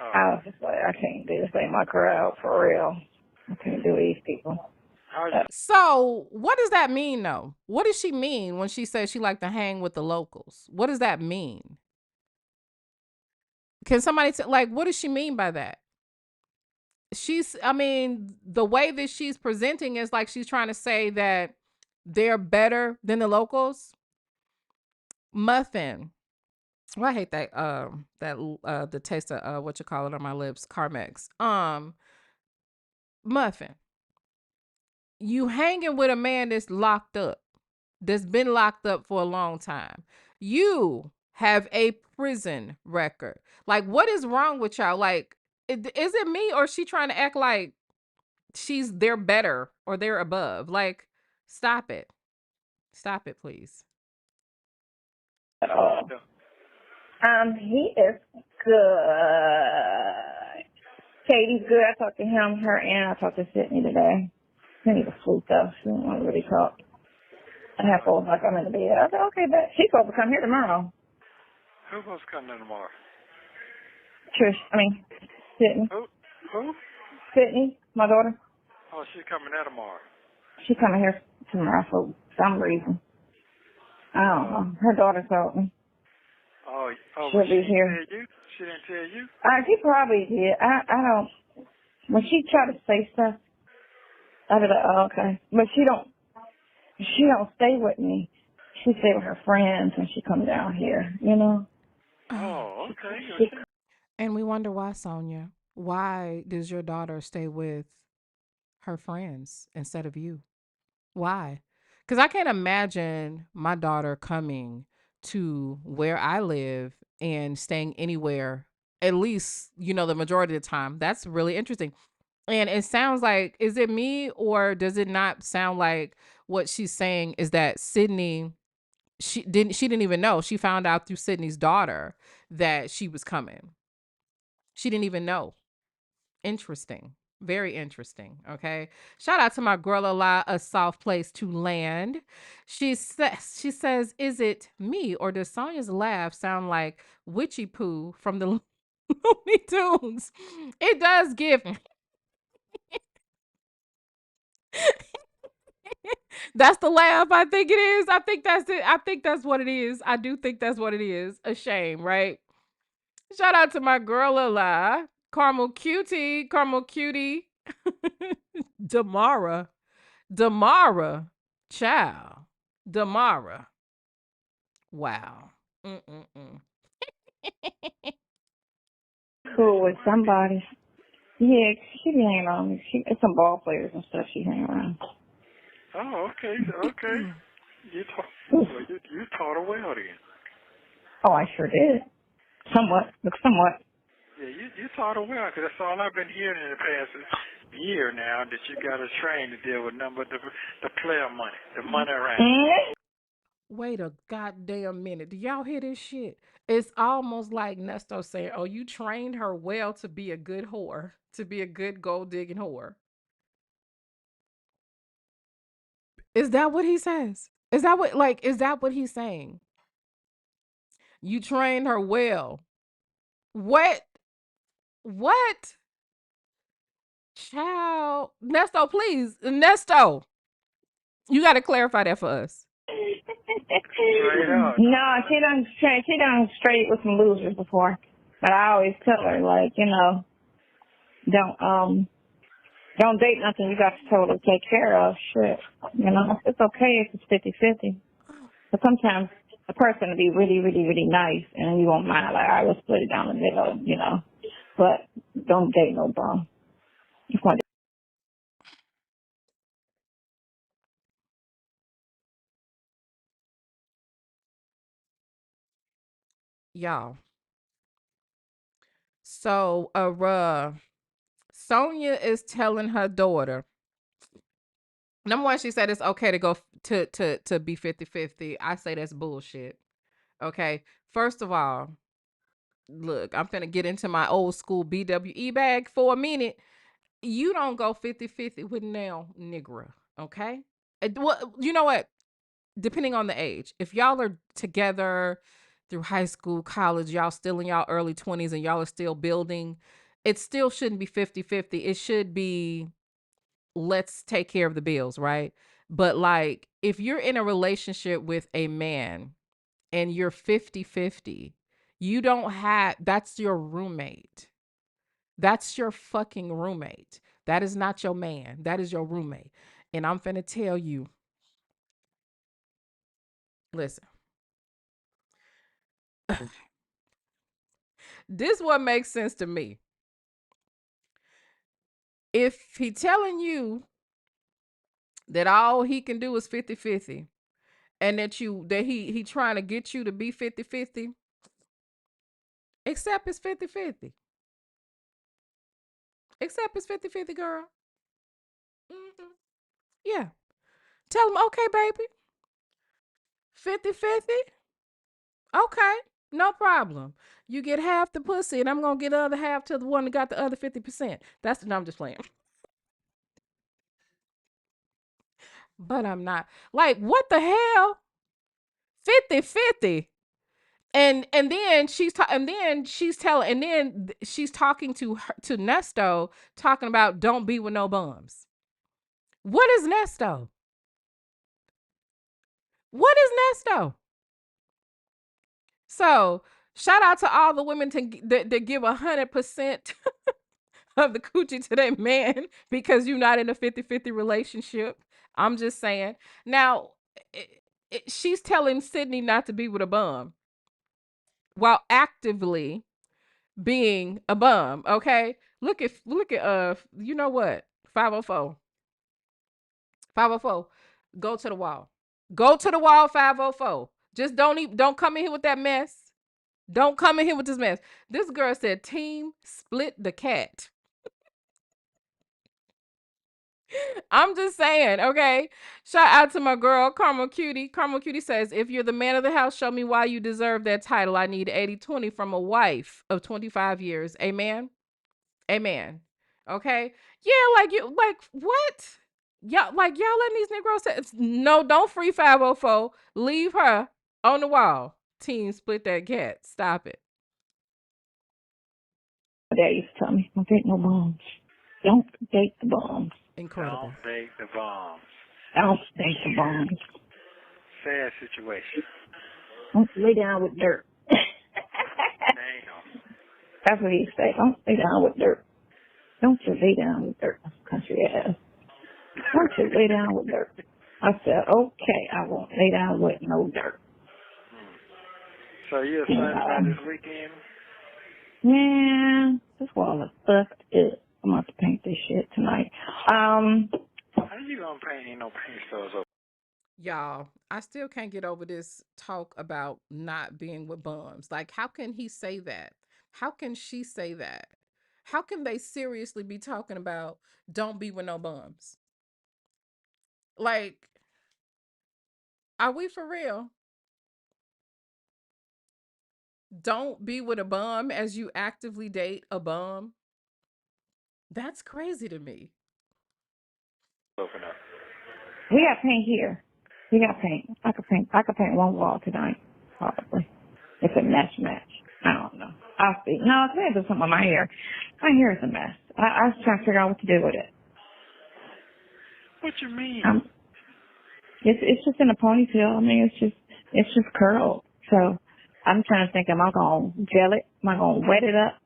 I was just like, I can't do this. Ain't my crowd, for real. I can't do these people. So, what does that mean, though? What does she mean when she says she like to hang with the locals? What does that mean? Can somebody like, what does she mean by that? I mean, the way that she's presenting is like she's trying to say that they're better than the locals. Muffin. Well, I hate that the taste of what you call it on my lips, Carmex. Muffin. You hanging with a man that's locked up, that's been locked up for a long time. You have a prison record. Like, what is wrong with y'all? Like, is it me or is she trying to act like they're better or they're above? Like, stop it. Stop it, please. He is good. Katie's good. I talked to him, her, and I talked to Sydney today. She need to sleep though. She didn't want to really talk. I have to like I'm in the bed. I said, okay, but she's supposed to come here tomorrow. Who's supposed to come in tomorrow? Sydney. Who? Sydney, my daughter. Oh, she's coming there tomorrow. She's coming here tomorrow for some reason. I don't know. Her daughter told me. She'll be here. She didn't tell you? She probably did. I don't. When she tried to say stuff, I be like, oh, okay. But she don't stay with me. She stay with her friends when she come down here, you know? Oh, okay. And we wonder why, Sonia. Why does your daughter stay with her friends instead of you? Why? Because I can't imagine my daughter coming to where I live and staying anywhere, at least, the majority of the time. That's really interesting. And it sounds like, is it me or does it not sound like what she's saying is that Sydney, she didn't even know. She found out through Sydney's daughter that she was coming. She didn't even know. Interesting. Very interesting. Okay. Shout out to my girl A Soft Place to Land. She says, is it me or does Sonia's laugh sound like Witchy Poo from the Looney Tunes? It does give. That's the laugh. I think it is. I think that's it. I think that's what it is. I do think that's what it is. A shame, right? Shout out to my girl Ala. Caramel Cutie. Damara. Child. Damara. Wow. Mm-mm-mm. Cool with somebody. Yeah, she be hanging around. It's some ball players and stuff she hang around. Oh, okay. You taught her well then. Oh, I sure did. Somewhat. Yeah, you taught her well, because that's all I've been hearing in the past year now, that you got her trained to deal with nothing but the player money, the money around. Wait a goddamn minute. Do y'all hear this shit? It's almost like Nesto saying, oh, you trained her well to be a good whore, to be a good gold digging whore. Is that what he says? Is that what he's saying? You trained her well. What? What? Child. Nesto, please. Nesto. You got to clarify that for us. No, she done straight with some losers before. But I always tell her, like, don't date nothing you got to totally take care of. Shit. It's okay if it's 50-50. But sometimes a person to be really, really, really nice, and you won't mind, like, all right, we'll split it down the middle, you know. But don't date no bum. You want Y'all. So, Sonia is telling her daughter. Number one, she said it's okay to go to be 50-50. I say that's bullshit. Okay. First of all, look, I'm finna get into my old school BWE bag for a minute. You don't go 50-50 with now nigga. Okay. Well, you know what? Depending on the age, if y'all are together through high school, college, y'all still in y'all early 20s and y'all are still building, it still shouldn't be 50-50. It should be, let's take care of the bills, right? But like, if you're in a relationship with a man and you're 50-50, you don't have, that's your roommate. That's your fucking roommate. That is not your man. That is your roommate. And I'm finna tell you, listen, this what makes sense to me. If he telling you that all he can do is 50-50 and that he trying to get you to be 50-50, except it's 50-50. Except it's 50-50, girl. Hmm. Yeah. Tell him, okay, baby. 50-50? Okay. No problem. You get half the pussy and I'm going to get the other half to the one that got the other 50%. No, I'm just playing. But I'm not. Like, what the hell? 50-50. And then she's talking to Nesto, talking about don't be with no bums. What is Nesto? What is Nesto? So shout out to all the women that give 100% of the coochie to their man because you're not in a 50-50 relationship. I'm just saying. Now, she's telling Sydney not to be with a bum while actively being a bum. Okay, look at you know what, 504 go to the wall, 504. Just don't come in here with that mess. Don't come in here with this mess. This girl said team split the cat. I'm just saying, okay? Shout out to my girl, Carmel Cutie. Carmel Cutie says, if you're the man of the house, show me why you deserve that title. I need 80-20 from a wife of 25 years. Amen? Amen. Okay? Yeah, like what? Y'all letting these Negroes say, no, don't free 504. Leave her on the wall. Team split that cat. Stop it. my dad used to tell me, don't date no bums. Don't date the bums. Incredible. Don't date the bombs. Don't date the bums. Sad situation. Don't lay down with dirt. Damn. That's what he said. Don't lay down with dirt. Don't you lay down with dirt, country ass. Don't you lay down with dirt. I said, okay, I won't lay down with no dirt. So you're excited about this weekend? Man, this wall is fucked up. I'm going to have to paint this shit tonight. How you gonna paint? Ain't no paint stores open. Y'all, I still can't get over this talk about not being with bums. Like, how can he say that? How can she say that? How can they seriously be talking about don't be with no bums? Like, are we for real? Don't be with a bum as you actively date a bum? That's crazy to me. Open up. We got paint here. We got paint. I could paint one wall tonight, probably. It's a match. I don't know. I'll see. No, I can't do something with my hair. My hair is a mess. I was trying to figure out what to do with it. What you mean? It's just in a ponytail. I mean, it's just curled. So I'm trying to think, am I gonna gel it? Am I gonna wet it up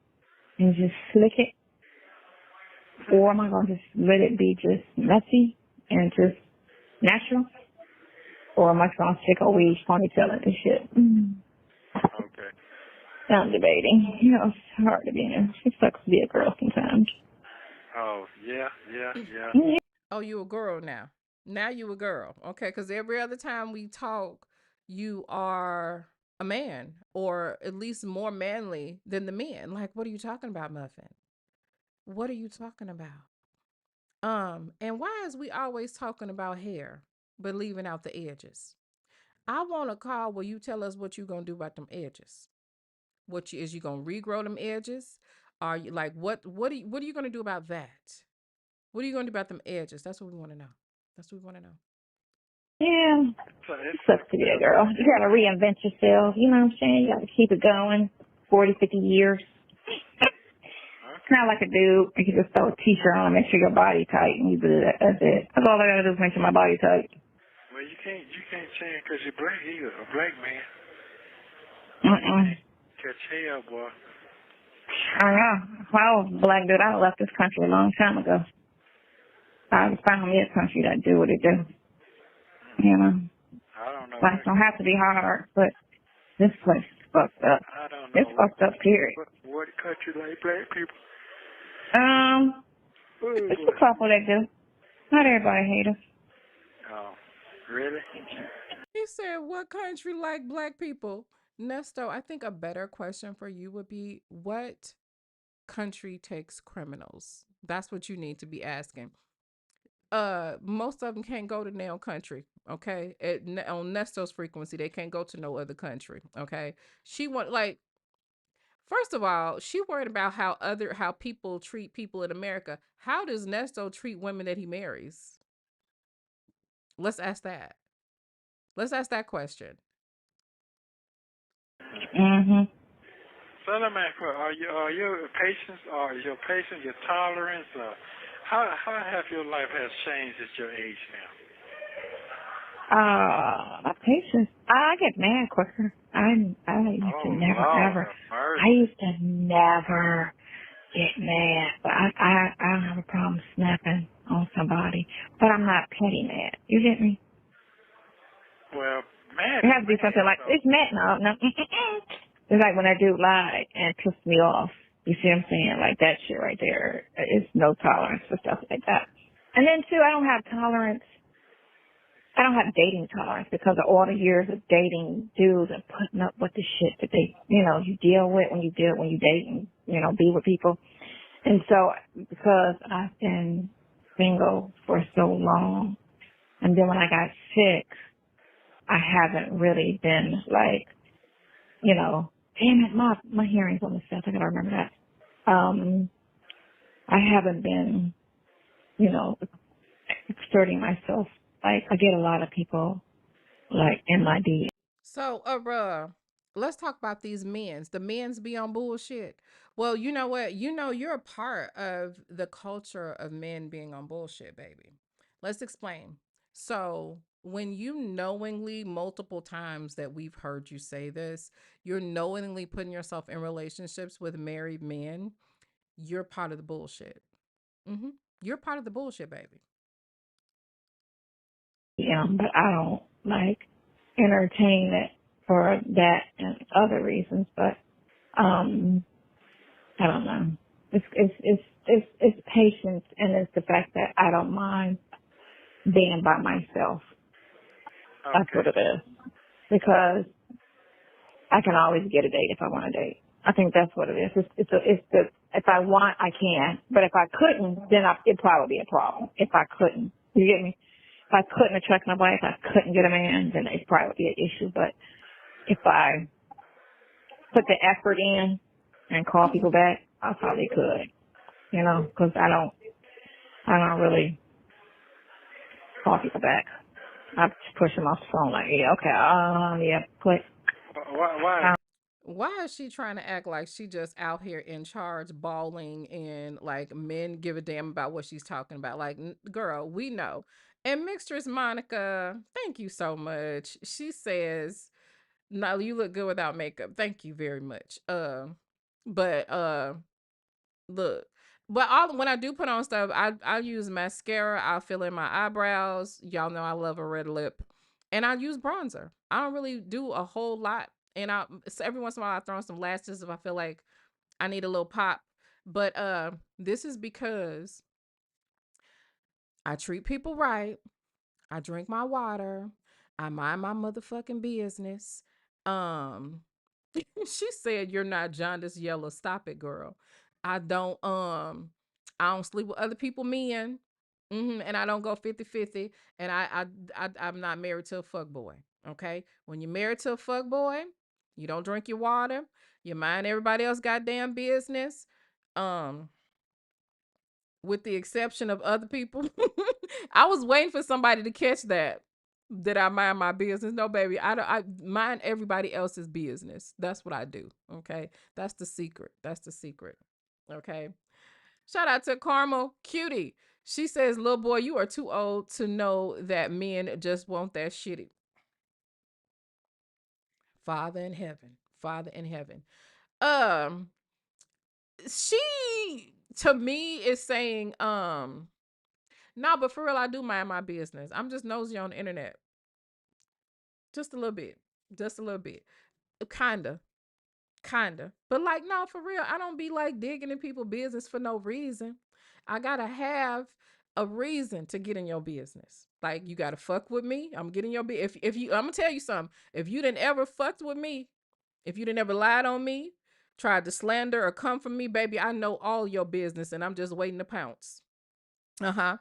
and just slick it? Or am I gonna just let it be just messy and just natural? or am I going to stick a weed ponytail and shit? Okay. I'm debating. You know, it's hard to be in. It sucks to be a girl sometimes. Oh, yeah. Oh, you a girl now. Now you a girl. Okay, because every other time we talk, you are a man, or at least more manly than the men. Like, what are you talking about, Muffin? What are you talking about? And why is we always talking about hair, but leaving out the edges? I want a call where you tell us what you gonna do about them edges. Is you gonna regrow them edges? Are you like what are you gonna do about that? What are you gonna do about them edges? That's what we want to know. That's what we want to know. Yeah, So it sucks to be a girl. You got to reinvent yourself. You know what I'm saying? You got to keep it going 40, 50 years. It's not like a dude. You can just throw a t-shirt on and make sure your body tight, and you do that. That's it. That's all I got to do is make sure my body tight. Well, you can't change because you're black either. A black man. Catch hell, boy. I don't know. If I was a black dude, I would have left this country a long time ago. I would found me a country that do what it do. You know? I don't know. Life don't have to be hard, but this place is fucked up. I don't know. It's fucked up, period. What country like black people? It's a couple that do. Not everybody hate us. Oh, really? He said, "What country like black people?" Nesto, I think a better question for you would be, what country takes criminals? That's what you need to be asking. Most of them can't go to no country. Okay, on Nesto's frequency, they can't go to no other country. Okay, she want like. First of all, she worried about how people treat people in America. How does Nesto treat women that he marries? Let's ask that. Let's ask that question. So let me ask you, are your patience, your tolerance, how have your life has changed at your age now? My patience. I get mad quicker. I used to never. I used to never get mad, but I don't have a problem snapping on somebody, but I'm not petty mad. You get me? Well, mad. It has to be something like it's mad. No. It's like when that dude lied and pissed me off. You see what I'm saying? Like that shit right there. It's no tolerance for stuff like that. And then too, I don't have tolerance. I don't have dating tolerance because of all the years of dating dudes and putting up with the shit that they, you deal with when you date and, be with people. And so because I've been single for so long, and then when I got sick, I haven't really been like, damn it, my hearing's on the 7th. I gotta remember that. I haven't been, exerting myself. Like, I get a lot of people, like, in my DM. So, let's talk about these men's. The men's be on bullshit. Well, you know what? You're a part of the culture of men being on bullshit, baby. Let's explain. So, when you knowingly, multiple times that we've heard you say this, you're knowingly putting yourself in relationships with married men, you're part of the bullshit. You're part of the bullshit, baby. But I don't, like, entertain it for that and other reasons, but, I don't know. It's patience, and it's the fact that I don't mind being by myself. Okay. That's what it is. Because I can always get a date if I want a date. I think that's what it is. If I want, I can. But if I couldn't, then it'd probably be a problem. If I couldn't. You get me? If I couldn't attract nobody, if I couldn't get a man, then it'd probably be an issue. But if I put the effort in and call people back, I probably could. Because I don't really call people back. I just push them off the phone like, yeah, okay, yeah, click. Why? Why is she trying to act like she just out here in charge, bawling, and like men give a damn about what she's talking about? Like, girl, we know. And Mixtress Monica, thank you so much. She says, "No, you look good without makeup. Thank you very much." But look, but when I do put on stuff, I use mascara. I fill in my eyebrows. Y'all know I love a red lip. And I use bronzer. I don't really do a whole lot. And so every once in a while I throw on some lashes if I feel like I need a little pop. But this is because I treat people right. I drink my water. I mind my motherfucking business. Um, she said, "You're not jaundice yellow. Stop it, girl." I don't I don't sleep with other people men. And I don't go 50-50. And I'm not married to a fuck boy. Okay. When you're married to a fuck boy, you don't drink your water. You mind everybody else goddamn business. Um, with the exception of other people. I was waiting for somebody to catch that I mind my business. No, baby, I mind everybody else's business. That's what I do. Okay. That's the secret. That's the secret. Okay. Shout out to Carmel Cutie. She says, "Little boy, you are too old to know that men just want that shitty." Father in heaven. Father in heaven. Um, she to me is saying, no, but for real, I do mind my business. I'm just nosy on the internet. Just a little bit. Just a little bit. Kinda. Kinda. But like, no, for real, I don't be like digging in people's business for no reason. I gotta have a reason to get in your business. Like, you gotta fuck with me. I'm getting your business. If you, I'm gonna tell you something. If you didn't ever fucked with me, if you didn't ever lied on me, tried to slander or come for me, baby, I know all your business and I'm just waiting to pounce. Uh-huh.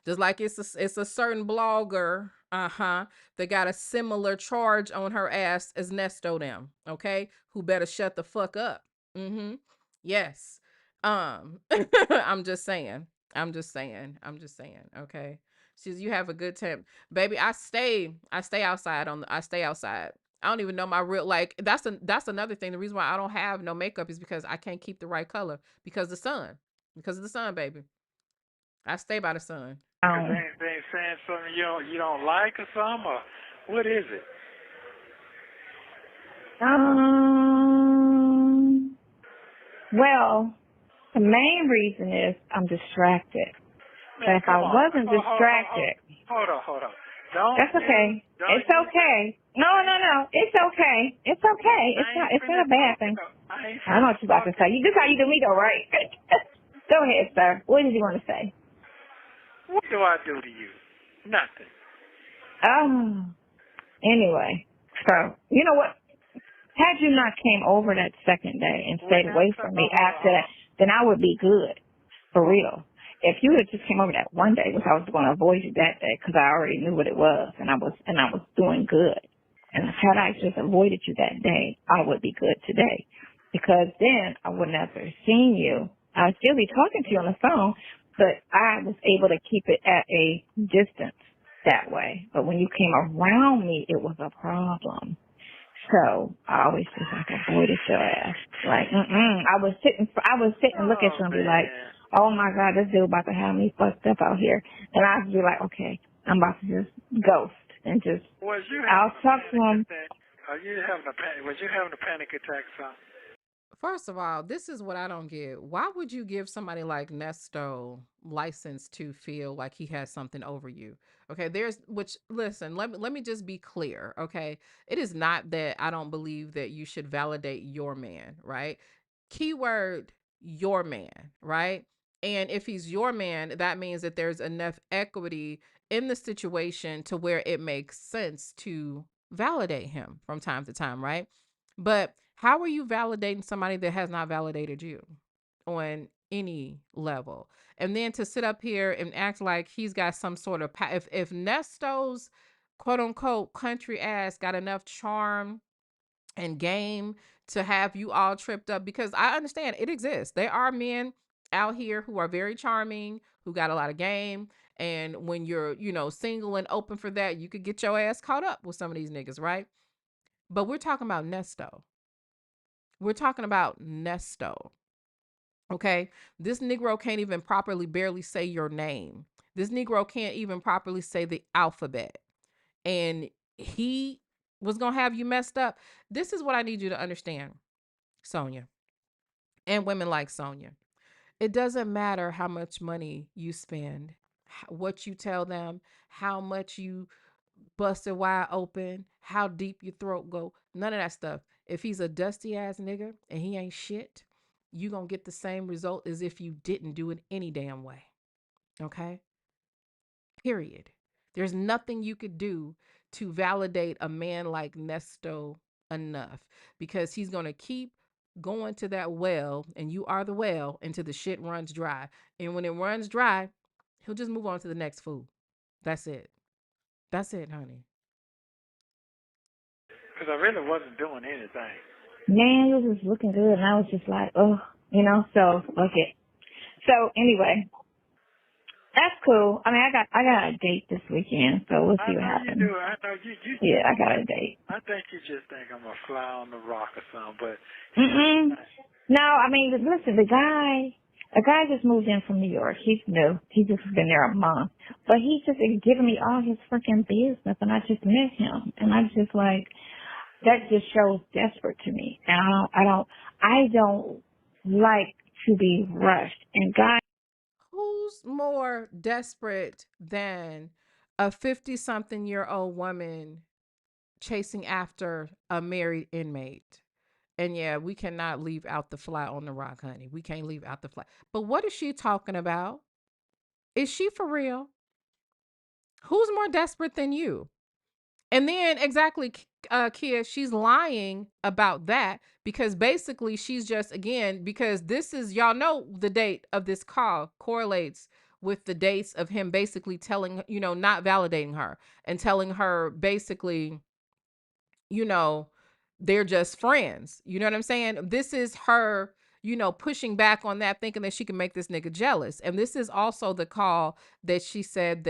Just like it's a certain blogger, that got a similar charge on her ass as Nesto them, okay? Who better shut the fuck up. Mm-hmm. Yes. I'm just saying. I'm just saying. I'm just saying. Okay. She's you have a good time. Baby, I stay outside I stay outside. I don't even know my real like that's another thing. The reason why I don't have no makeup is because I can't keep the right color because the sun. Because of the sun, baby. I stay by the sun. Cause they ain't saying something you don't like or something, or what is it? Well, the main reason is I'm distracted. Man, But if I wasn't distracted, hold on. Don't. that's okay. It's okay. No. It's okay. It's okay. It's not a bad thing. I know what you're about to say. This is how you do me though, right? Go ahead, sir. What did you want to say? What do I do to you? Nothing. Anyway, so you know what? Had you not came over that second day and stayed away from me after that, then I would be good, for real. If you had just came over that one day, which I was going to avoid you that day because I already knew what it was, and I was doing good. And had I just avoided you that day, I would be good today, because then I would never seen you. I'd still be talking to you on the phone, but I was able to keep it at a distance that way. But when you came around me, it was a problem. So I always just like avoided your ass. Like, I would sit and look at you and be like, "Oh my God, this dude about to have me fucked up out here." And I'd be like, "Okay, I'm about to just ghost and just." I'll talk to him. Was you having a panic attack, son? First of all, this is what I don't get. Why would you give somebody like Nesto license to feel like he has something over you? Okay, listen, let me just be clear, okay? It is not that I don't believe that you should validate your man, right? Keyword your man, right? And if he's your man, that means that there's enough equity in the situation to where it makes sense to validate him from time to time, right? But how are you validating somebody that has not validated you on any level? And then to sit up here and act like he's got some sort of if Nesto's quote unquote country ass got enough charm and game to have you all tripped up, because I understand it exists. There are men out here who are very charming, who got a lot of game. And when you're, single and open for that, you could get your ass caught up with some of these niggas, right? But we're talking about Nesto. We're talking about Nesto. Okay. This Negro can't even barely say your name. This Negro can't even properly say the alphabet. And he was going to have you messed up. This is what I need you to understand, Sonia, and women like Sonia. It doesn't matter how much money you spend, what you tell them, how much you busted wide open, how deep your throat go, none of that stuff. If he's a dusty ass nigga and he ain't shit, you gonna get the same result as if you didn't do it any damn way. Okay? Period. There's nothing you could do to validate a man like Nesto enough, because he's gonna keep going to that well, and you are the well, until the shit runs dry. And when it runs dry, he'll just move on to the next fool. That's it. That's it, honey. Because I really wasn't doing anything. Man, you was just looking good, and I was just like, oh, you know. So okay. So anyway, that's cool. I mean, I got a date this weekend, so we'll see what happens. You do. I know you. Yeah, I got a date. I think you just think I'm a fly on the rock or something, but. No, I mean, listen, the guy just moved in from New York. He's new. He just been there a month, but he's just giving me all his freaking business, and I just met him, and I'm just like, that just shows desperate to me, and I don't like to be rushed. And guys. Who's more desperate than a 50-something-year-old woman chasing after a married inmate? And yeah, we cannot leave out the fly on the rock, honey. We can't leave out the fly. But what is she talking about? Is she for real? Who's more desperate than you? And then exactly, Kia, she's lying about that, because basically she's just, again, because this is, y'all know the date of this call correlates with the dates of him basically telling, not validating her and telling her basically, they're just friends. You know what I'm saying? This is her, pushing back on that, thinking that she can make this nigga jealous. And this is also the call that she said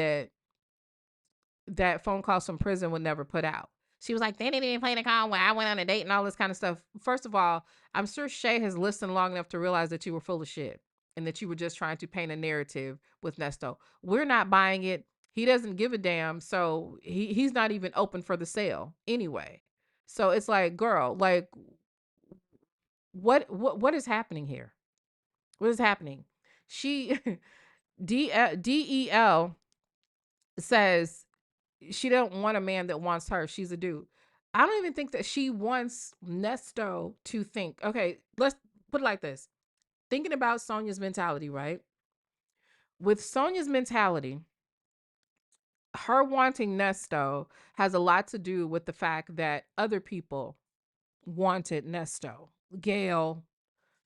that phone calls from prison would never put out. She was like, they didn't even play the call when I went on a date and all this kind of stuff. First of all, I'm sure Shay has listened long enough to realize that you were full of shit and that you were just trying to paint a narrative with Nesto. We're not buying it. He doesn't give a damn. So he's not even open for the sale anyway. So it's like, girl, like, what is happening here? What is happening? She DEL says she don't want a man that wants her. She's a dude. I don't even think that she wants Nesto to think. Okay, let's put it like this. Thinking about Sonya's mentality, right? With Sonya's mentality, her wanting Nesto has a lot to do with the fact that other people wanted Nesto. Gail,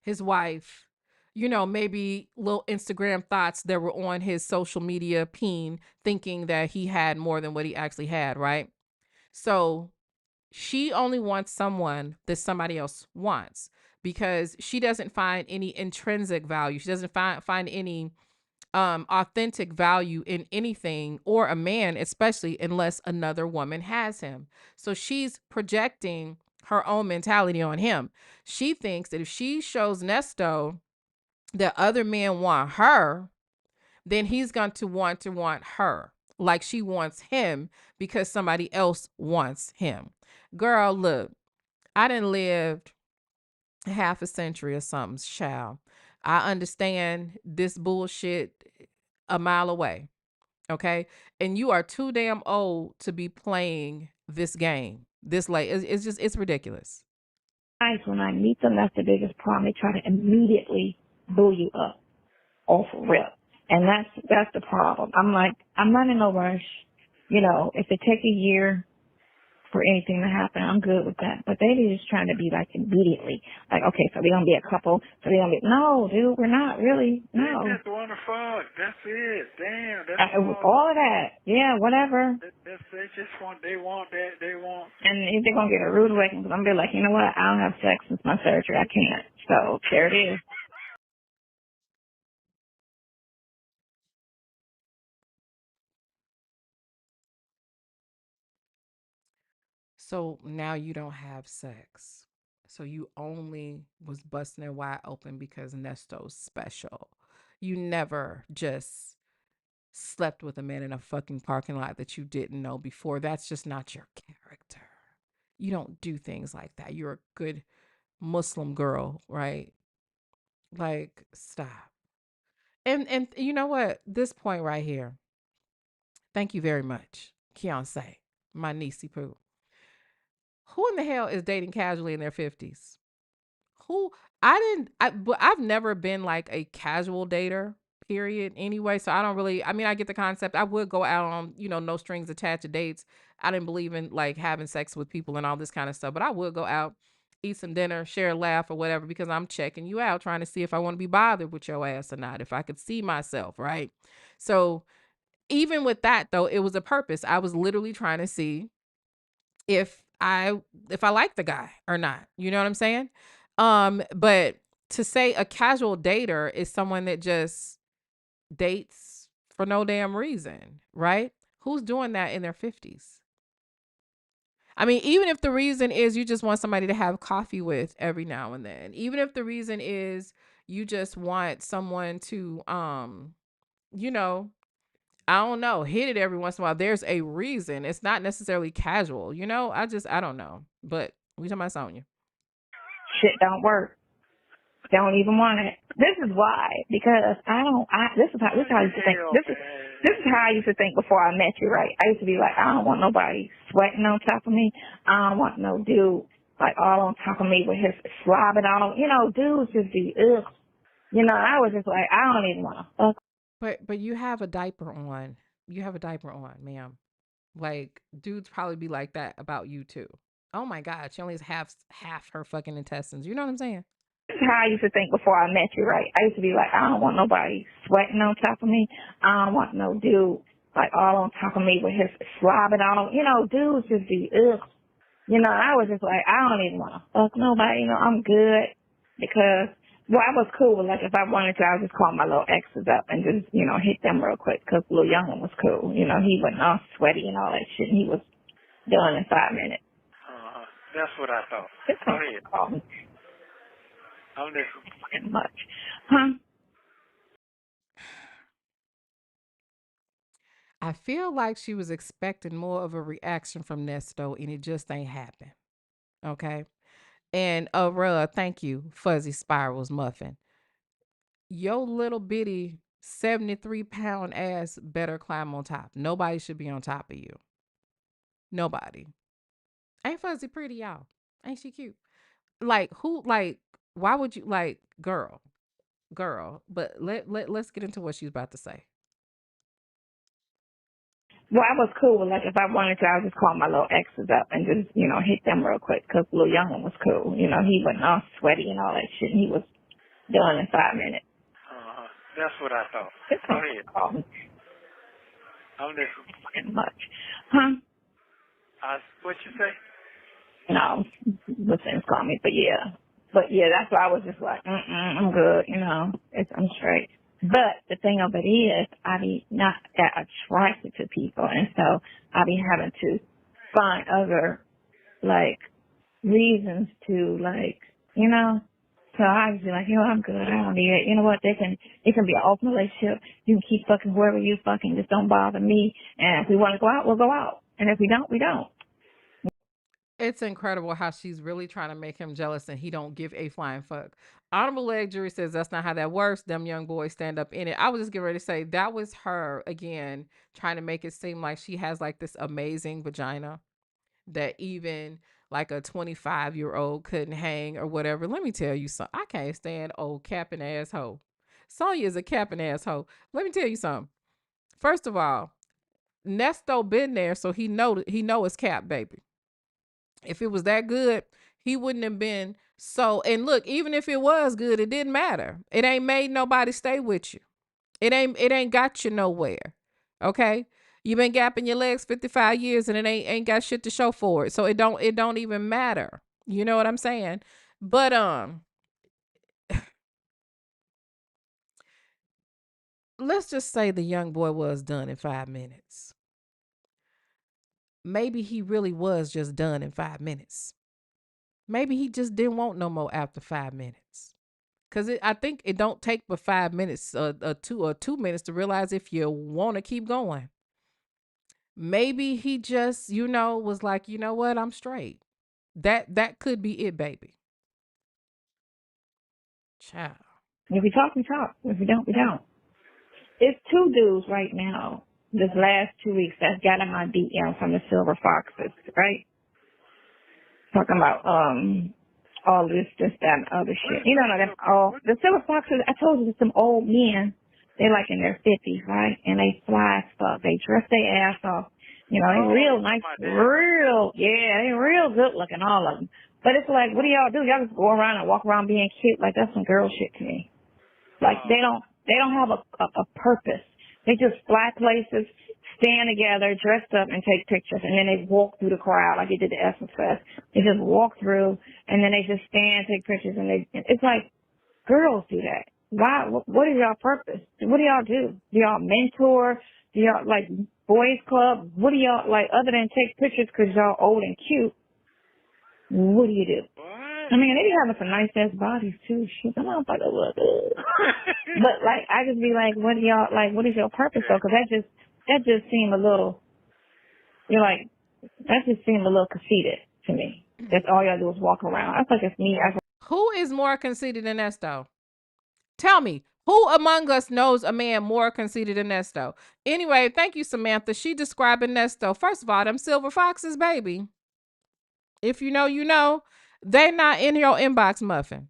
his wife, maybe little Instagram thoughts that were on his social media peen, thinking that he had more than what he actually had, right? So she only wants someone that somebody else wants, because she doesn't find any intrinsic value. She doesn't find any authentic value in anything or a man, especially unless another woman has him. So she's projecting her own mentality on him. She thinks that if she shows Nesto that other men want her, then he's going to want her like she wants him because somebody else wants him. Girl, look, I done lived half a century or something, child. I understand this bullshit a mile away. Okay. And you are too damn old to be playing this game this late. It's ridiculous. Guys, when I meet them, that's the biggest problem. They try to immediately bull you up off rip. And that's the problem. I'm like, I'm not in no rush. If it takes a year for anything to happen, I'm good with that. But they be just trying to be like immediately. Like, okay, so we're going to be a couple. So we're going to be, no, dude, we're not really. No. They just want to fuck. That's it. Damn. That's all of that. Yeah, whatever. They just want, they want that. They want. And if they're going to get a rude awakening, because I'm going to be like, you know what? I don't have sex since my surgery. I can't. So there it is. So now you don't have sex. So you only was busting it wide open because Nesto's special. You never just slept with a man in a fucking parking lot that you didn't know before. That's just not your character. You don't do things like that. You're a good Muslim girl, right? Like, stop. And you know what? This point right here. Thank you very much, Keonce. My niecey poo. Who in the hell is dating casually in their 50s? Who but I've never been like a casual dater, period, anyway. So I don't really, I mean, I get the concept. I would go out on, no strings attached dates. I didn't believe in like having sex with people and all this kind of stuff, but I would go out, eat some dinner, share a laugh or whatever, because I'm checking you out, trying to see if I want to be bothered with your ass or not, if I could see myself, right? So even with that though, it was a purpose. I was literally trying to see if I like the guy or not. You know what I'm saying? But to say a casual dater is someone that just dates for no damn reason, right? Who's doing that in their 50s? I mean, even if the reason is you just want somebody to have coffee with every now and then, even if the reason is you just want someone to you know, I don't know, hit it every once in a while. There's a reason. It's not necessarily casual, I don't know. But we talking about Sonya. Shit don't work. Don't even want it. This is why, because this is how I used to think. This is how I used to think before I met you, right? I used to be like, I don't want nobody sweating on top of me. I don't want no dude like all on top of me with his slobbing on. Dudes just be ugh. I was just like, I don't even want to fuck. But you have a diaper on. You have a diaper on, ma'am. Like dudes probably be like that about you too. Oh my God, she only has half her fucking intestines. You know what I'm saying? This is how I used to think before I met you, right? I used to be like, I don't want nobody sweating on top of me. I don't want no dude like all on top of me with his slobbing on. Dudes just be ugh. I was just like, I don't even want to fuck nobody. I'm good because, I was cool. Like if I wanted to, I would just call my little exes up and just, hit them real quick because little young one was cool. He wasn't all sweaty and all that shit. And he was done in 5 minutes. That's what I thought. Go ahead. I'm listening. Much. Huh? I feel like she was expecting more of a reaction from Nesto and it just ain't happened. Okay. And thank you, Fuzzy Spirals Muffin. Your little bitty 73-pound ass better climb on top. Nobody should be on top of you. Nobody. Ain't Fuzzy pretty, y'all? Ain't she cute? Like who why would you girl, but let's get into what she's about to say. I was cool. Like if I wanted to, I would just call my little exes up and just, hit them real quick because little young one was cool. He wasn't all sweaty and all that shit. And he was done in 5 minutes. That's what I thought. Go ahead. I'm listening. Much. Huh? What you say? No, the things call me, but yeah. That's why I was just like, I'm good, I'm straight. But the thing of it is, I be not that attracted to people, and so I be having to find other, reasons to, so I was like, I'm good, I don't need it. You know what, it can be an open relationship. You can keep fucking whoever you fucking, just don't bother me. And if we want to go out, we'll go out. And if we don't, we don't. It's incredible how she's really trying to make him jealous and he don't give a flying fuck. Honorable leg jury says that's not how that works. Them young boys stand up in it. I was just getting ready to say that was her again trying to make it seem like she has like this amazing vagina that even like a 25-year-old couldn't hang or whatever. Let me tell you something. I can't stand old capping asshole. Sonya is a capping asshole. Let me tell you something. First of all, Nesto been there, so he know it's cap, baby. If it was that good, he wouldn't have been so. And look, even if it was good, it didn't matter. It ain't made nobody stay with you. It ain't got you nowhere. Okay? You've been gapping your legs 55 years and it ain't got shit to show for it. So it don't even matter. You know what I'm saying? But let's just say the young boy was done in 5 minutes. Maybe he really was just done in 5 minutes. Maybe he just didn't want no more after 5 minutes. Cause I think it don't take but 5 minutes, 2 minutes to realize if you want to keep going. Maybe he just, was like, you know what, I'm straight. That could be it, baby. Child. If we talk, we talk. If we don't, we don't. It's two dudes right now this last 2 weeks that's got in my DM from the Silver Foxes, right? Talking about all this, that, and other shit. You know, that's all the Silver Foxes. I told you, some old men. They're like in their 50s, right? And they fly stuff. They dress their ass off. You know, they real nice, they real good looking, all of them. But it's like, what do y'all do? Y'all just go around and walk around being cute? Like, that's some girl shit to me. Like, they don't have a purpose. They just fly places, stand together, dressed up, and take pictures. And then they walk through the crowd like they did the Essence Fest. They just walk through, and then they just stand, take pictures, and it's like, girls do that. Why? What is y'all purpose? What do y'all do? Do y'all mentor? Do y'all, like, boys club? What do y'all, like, other than take pictures because y'all old and cute, what do you do? I mean, they be having some nice ass bodies too. Shit, I'm not about to look. But like, I just be like, what do y'all, like, what is your purpose though? Cause that just seemed a little, you're like, that just seemed a little conceited to me. That's all y'all do is walk around. I feel like it's me. Who is more conceited than Nesto? Tell me, who among us knows a man more conceited than Nesto? Anyway, thank you, Samantha. She describing Nesto. First of all, them Silver Foxes, baby. If you know, you know. They're not in your inbox, Muffin.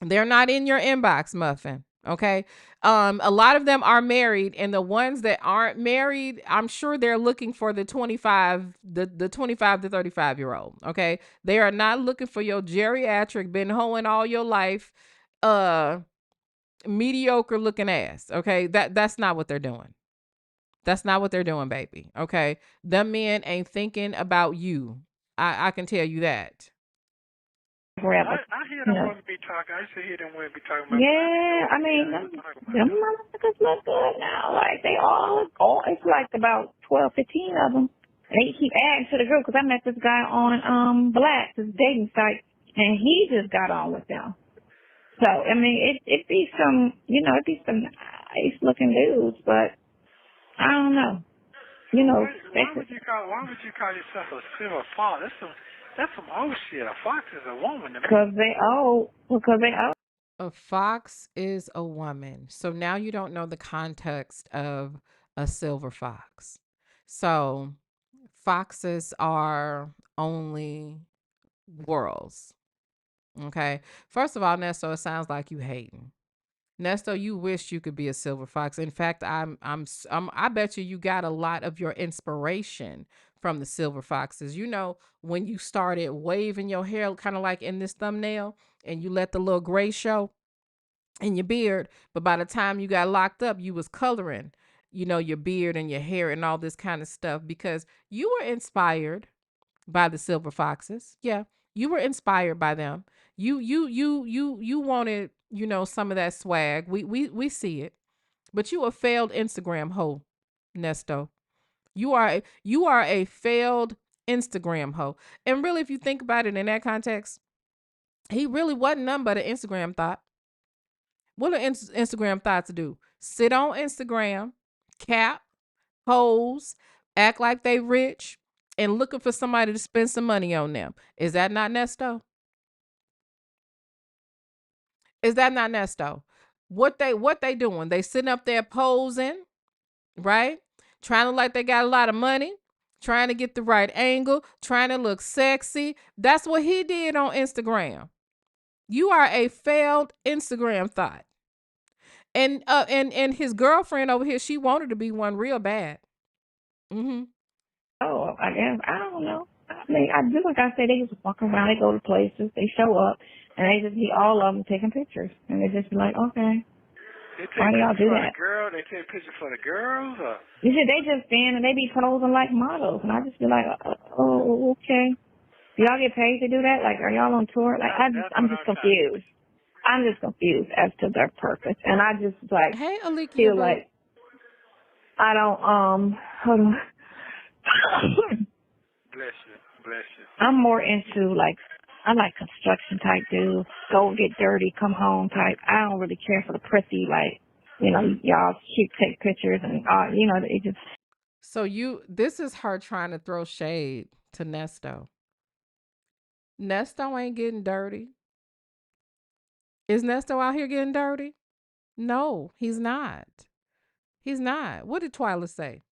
They're not in your inbox, Muffin. Okay. A lot of them are married, and the ones that aren't married, I'm sure they're looking for the 25 to 35-year-old. Okay. They are not looking for your geriatric, been hoeing all your life, mediocre looking ass. Okay. That's not what they're doing. That's not what they're doing, baby. Okay. Them men ain't thinking about you. I can tell you that. Forever. I hear them women be talking. I used to hear them women be talking about. Yeah, I mean, them motherfuckers look good now. Like, they all, it's like about 12, 15 of them. And they keep adding to the group because I met this guy on Black, this dating site, and he just got on with them. So, I mean, it be some, it be some nice looking dudes, but I don't know. Why would you call yourself a silver fox? That's some old shit. A fox is a woman. Because they old. A fox is a woman. So now you don't know the context of a silver fox. So foxes are only girls. Okay. First of all, Nesto, it sounds like you hating. Nesto, you wish you could be a silver fox. In fact, I bet you got a lot of your inspiration from the silver foxes. You know, when you started waving your hair, kind of like in this thumbnail, and you let the little gray show in your beard, but by the time you got locked up, you was coloring, your beard and your hair and all this kind of stuff because you were inspired by the silver foxes. Yeah, you were inspired by them. You wanted, some of that swag. We see it. But you a failed Instagram hoe, Nesto. You are a failed Instagram hoe. And really, if you think about it in that context, he really wasn't nothing but an Instagram thought. What do Instagram thoughts do? Sit on Instagram, cap, pose, act like they rich, and looking for somebody to spend some money on them. Is that not Nesto? Is that not Nesto? What they doing? They sitting up there posing, right? Trying to like they got a lot of money, trying to get the right angle, trying to look sexy. That's what he did on Instagram. You are a failed Instagram thought. And his girlfriend over here, she wanted to be one real bad. Mm-hmm. Oh, I guess. I don't know. I mean, I do, like I said, they just walk around, they go to places, they show up, and they just be all of them taking pictures. And they just be like, okay. Why do y'all do that? They take pictures for the girls? Or? They just stand and they be posing like models. And I just be like, oh, okay. Do y'all get paid to do that? Like, are y'all on tour? Like, I'm just confused. I'm just confused as to their purpose. And I just, like, hey, Alikia, feel like I don't, hold on. Bless you. I'm more into, like, I like construction type dudes. Go get dirty, come home type. I don't really care for the prissy, like, y'all cute take pictures and, it just. So this is her trying to throw shade to Nesto. Nesto ain't getting dirty. Is Nesto out here getting dirty? No, he's not. He's not. What did Twyla say?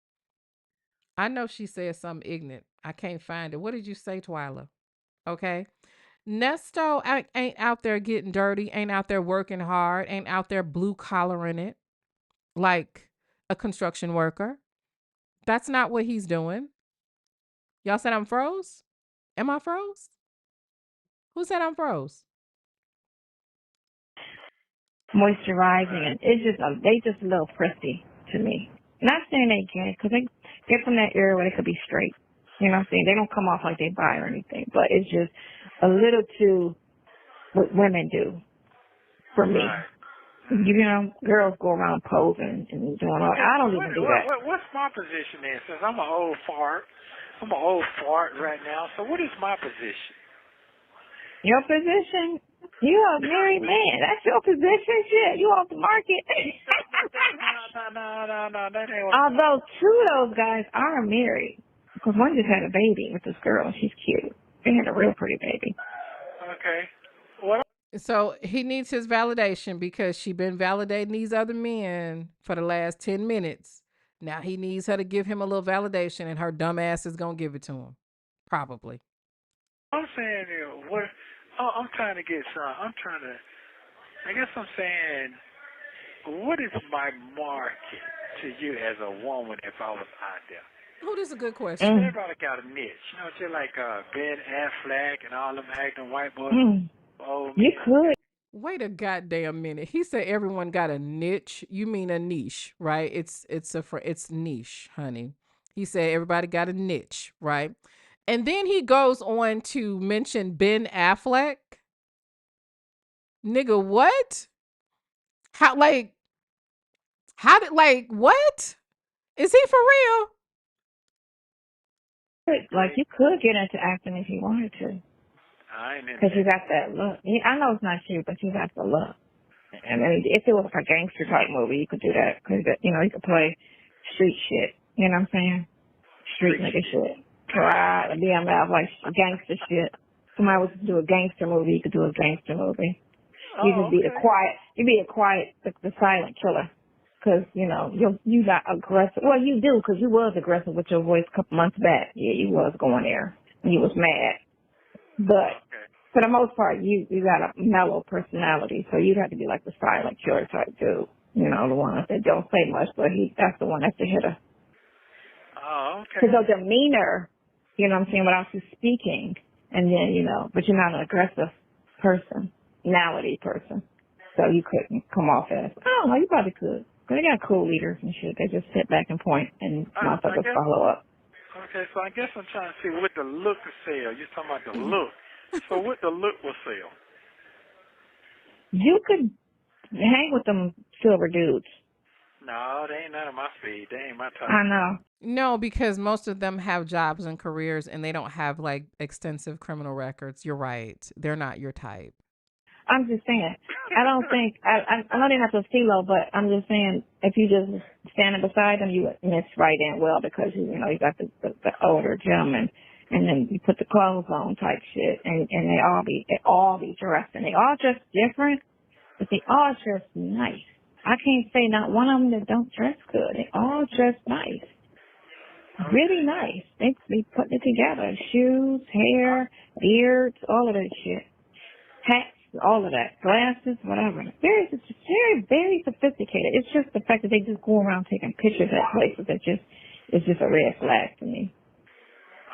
I know she said something ignorant. I can't find it. What did you say, Twyla? Okay. Nesto ain't out there getting dirty, ain't out there working hard, ain't out there blue collaring it like a construction worker. That's not what he's doing. Y'all said I'm froze? Am I froze? Who said I'm froze? Moisturizing, and it's just they just a little prissy to me. Not saying they can't, because they're from that era where they could be straight. You know what I'm saying? They don't come off like they bi or anything, but it's just a little too what women do for me. Right. You know, girls go around posing and doing all. I don't even do that. What's my position then? Since I'm an old fart right now. So what is my position? Your position? You a married man. That's your position. Shit, you off the market. No, that ain't what. Although two of those guys are married, because one just had a baby with this girl. She's cute. They had a real pretty baby. Okay. What? So he needs his validation because she been validating these other men for the last 10 minutes. Now he needs her to give him a little validation, and her dumb ass is going to give it to him. Probably. I'm saying, what? Oh, I'm trying to get some. I guess I'm saying, what is my market to you as a woman if I was out there? Oh, this is a good question. Everybody got a niche. You know, just like Ben Affleck and all them acting white boys. Old You men. could. Wait a goddamn minute. He said everyone got a niche. You mean a niche, right? It's niche, honey. He said everybody got a niche, right? And then he goes on to mention Ben Affleck. Nigga, what? How what? Is he for real? Like, you could get into acting if you wanted to. I ain't in Because you that. got that look. I know it's not you, but you got the look. I mean, if it was like a gangster type movie, you could do that. Because, you know, you could play street shit. You know what I'm saying? Street nigga shit. Right. BMF, like gangster shit. Somebody was to do a gangster movie, you could do a gangster movie. You just be the quiet, the silent killer. Because, you know, you not aggressive. Well, you do, because you was aggressive with your voice a couple months back. Yeah, you was going there. You was mad. But for the most part, you got a mellow personality, so you'd have to be like the silent killer type dude. You know, the one that don't say much, but that's the one that's the hitter. Oh, okay. Because the demeanor, you know what I'm saying, without you speaking, and then, you know, but you're not an aggressive personality person. So you couldn't come off as, I don't know, you probably could. Because they got cool leaders and shit. They just sit back and point and motherfuckers follow up. Okay, so I guess I'm trying to see what the look will sell. You're talking about the look. So what the look will sell? You could hang with them silver dudes. No, they ain't none of my speed. They ain't my type. I know. No, because most of them have jobs and careers and they don't have like extensive criminal records. You're right. They're not your type. I'm just saying. I don't think, I know they're not so CeeLo, but I'm just saying, if you just standing beside them, you would miss right in well because, you know, you got the older gentleman and then you put the clothes on type shit and they all be dressed and they all dress different, but they all dress nice. I can't say not one of them that don't dress good. They all dress nice. Really nice. They be putting it together. Shoes, hair, beards, all of that shit. Hats, all of that. Glasses, whatever. Very, very sophisticated. It's just the fact that they just go around taking pictures at places that it's just a red flag to me.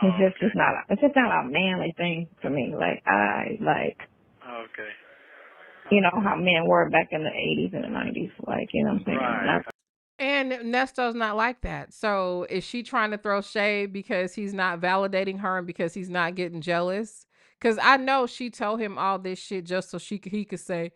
It's just not a manly thing for me. Okay. You know how men were back in the 80s and the 90s. Like, you know what I'm saying? Right. And Nesto's not like that. So is she trying to throw shade because he's not validating her and because he's not getting jealous? Because I know she told him all this shit just so he could say,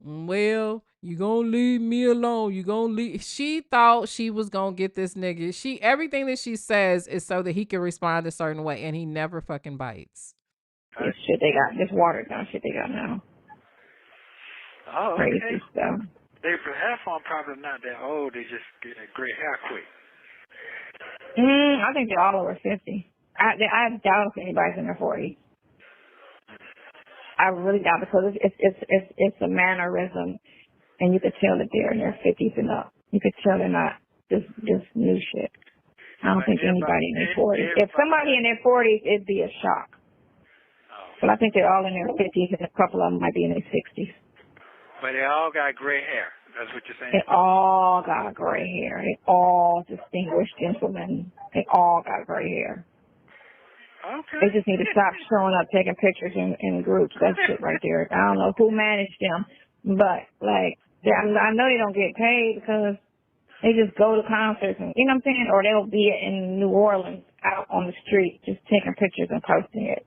well, you gonna leave me alone. You gonna leave. She thought she was gonna get this nigga. Everything that she says is so that he can respond a certain way, and he never fucking bites. This shit they got, this watered down shit they got now. Oh, okay. Crazy stuff. They half on probably not that old. They just get a gray hair quick. I think they're all over 50. I doubt if anybody's in their 40s. I really doubt because it's a mannerism, and you could tell that they're in their 50s and up. You could tell they're not just new shit. I don't think anybody in their 40s. If somebody in their 40s, it'd be a shock. But I think they're all in their 50s, and a couple of them might be in their 60s. But they all got gray hair. That's what you're saying? They all got gray hair. They all distinguished gentlemen. They all got gray hair. Okay. They just need to stop showing up taking pictures in groups. That shit right there. I don't know who managed them, but like I know they don't get paid because they just go to concerts and you know what I'm saying, or they'll be in New Orleans out on the street just taking pictures and posting it.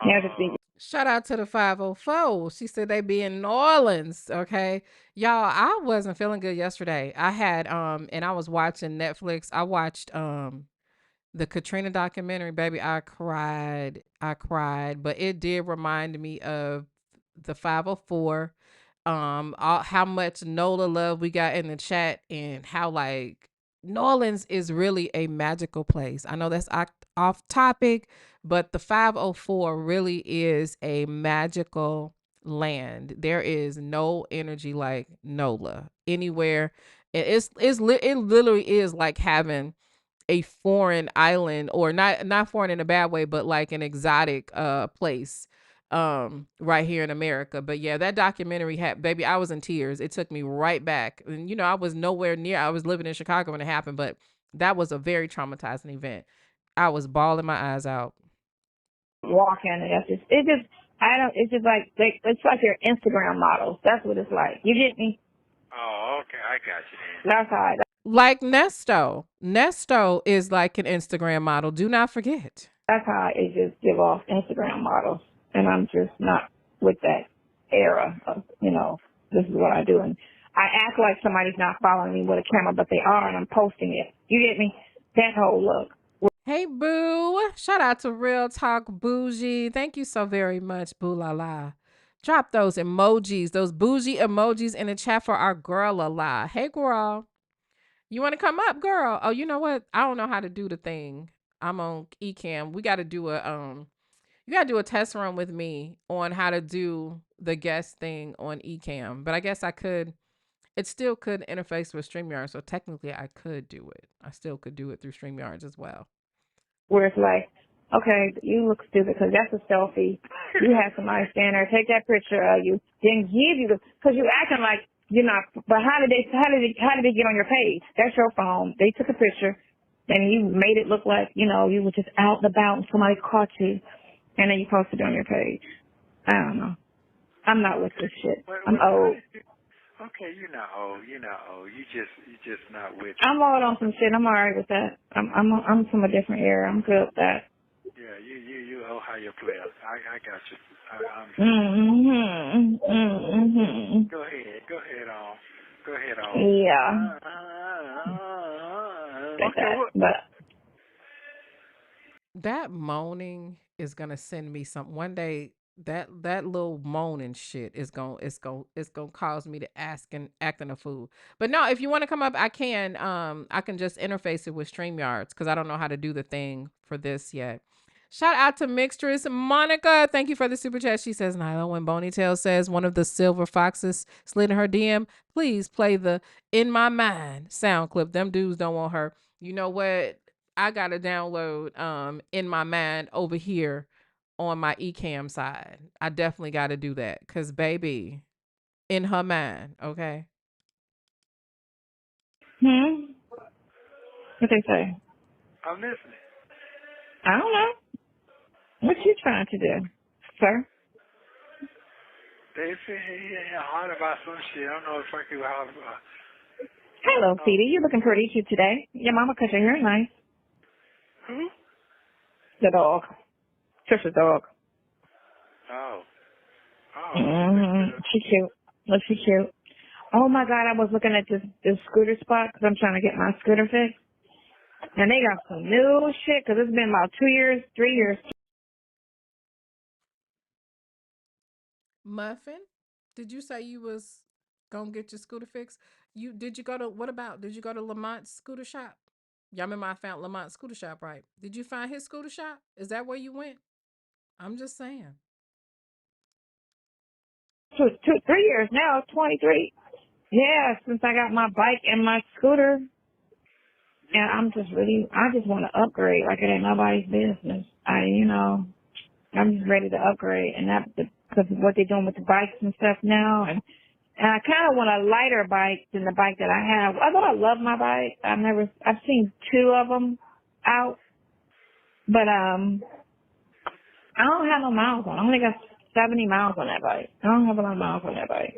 They'll just be. Shout out to the 504. She said they be in New Orleans. Okay. Y'all, I wasn't feeling good yesterday. I had and I was watching Netflix. I watched the Katrina documentary. Baby, I cried. But it did remind me of the 504. How much NOLA love we got in the chat, and how like New Orleans is really a magical place. I know that's off topic, but the 504 really is a magical land. There is no energy like NOLA anywhere. It literally is like having a foreign island, or not foreign in a bad way, but like an exotic place right here in America. But yeah, that documentary had, baby, I was in tears. It took me right back. And you know, I was nowhere near, I was living in Chicago when it happened, but that was a very traumatizing event. I was bawling my eyes out. Walking, and it's just like it's like your Instagram models. That's what it's like. You get me? Oh, okay, I got you then. That's how like Nesto. Nesto is like an Instagram model. Do not forget. That's how it just give off Instagram models. And I'm just not with that era of, you know, this is what I do. And I act like somebody's not following me with a camera, but they are, and I'm posting it. You get me? That whole look. Hey, Boo. Shout out to Real Talk Bougie. Thank you so very much, Boo La La. Drop those emojis, those bougie emojis in the chat for our girl La La. Hey, girl. You want to come up, girl? Oh, you know what? I don't know how to do the thing. I'm on Ecamm. We got to do you got to do a test run with me on how to do the guest thing on Ecamm. But I guess it still could interface with StreamYard. So technically I could do it. I still could do it through StreamYards as well. Where it's like, okay, you look stupid because that's a selfie. You have somebody stand there, take that picture of you, then give you because you acting like you're not. But how did they get on your page? That's your phone. They took a picture, and you made it look like you know you were just out and about and somebody caught you, and then you posted it on your page. I don't know. I'm not with this shit. I'm old. Okay, you're not old. You're not old. You just not with. I'm old on some shit. I'm alright with that. I'm from a different era. I'm good with that. Yeah, you Ohio player. I got you. Go ahead on. Yeah. Okay. That moaning is gonna send me some one day. That little moaning shit is gonna cause me to acting a fool. But no, if you want to come up, I can just interface it with StreamYards because I don't know how to do the thing for this yet. Shout out to Mixtress Monica. Thank you for the super chat. She says, Nyla, when Boneytail says one of the silver foxes slid in her DM, please play the In My Mind sound clip. Them dudes don't want her. You know what? I gotta download In My Mind over here on my Ecamm side. I definitely gotta do that. Cause baby, in her mind, okay? What they say? I'm listening. I don't know. What you trying to do, sir? They say hard about some shit. I don't know if I can hard about. Hello, Phoebe. You're looking pretty cute today. Your mama cut your hair nice. Who? The dog. Trisha's dog. Oh. She cute. Look, she cute. Oh my God, I was looking at this scooter spot because I'm trying to get my scooter fixed. And they got some new shit because it's been about 2 years, 3 years. Muffin, did you say you was gonna get your scooter fixed? Did you go to Lamont's scooter shop? Y'all remember I found Lamont's scooter shop, right? Did you find his scooter shop? Is that where you went? I'm just saying. 3 years now, 23. Yeah, since I got my bike and my scooter, and I just want to upgrade like it ain't nobody's business. I'm just ready to upgrade, and that because of what they're doing with the bikes and stuff now, and I kind of want a lighter bike than the bike that I have. Although I love my bike, I've seen two of them out, but I don't have no miles on. I only got 70 miles on that bike. I don't have a lot of miles on that bike.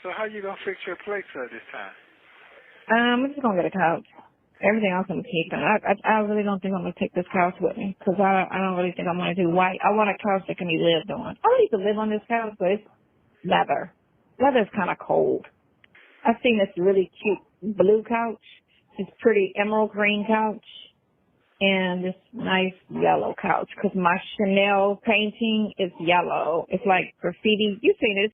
So how you gonna fix your plates at this time? I'm just gonna get a couch. Everything else I'm keeping. I really don't think I'm gonna take this couch with me because I don't really think I'm gonna do white. I want a couch that can be lived on. I need to live on this couch, but it's leather. Leather's kind of cold. I've seen this really cute blue couch, this pretty emerald green couch, and this nice yellow couch because my Chanel painting is yellow. It's like graffiti. You've seen it.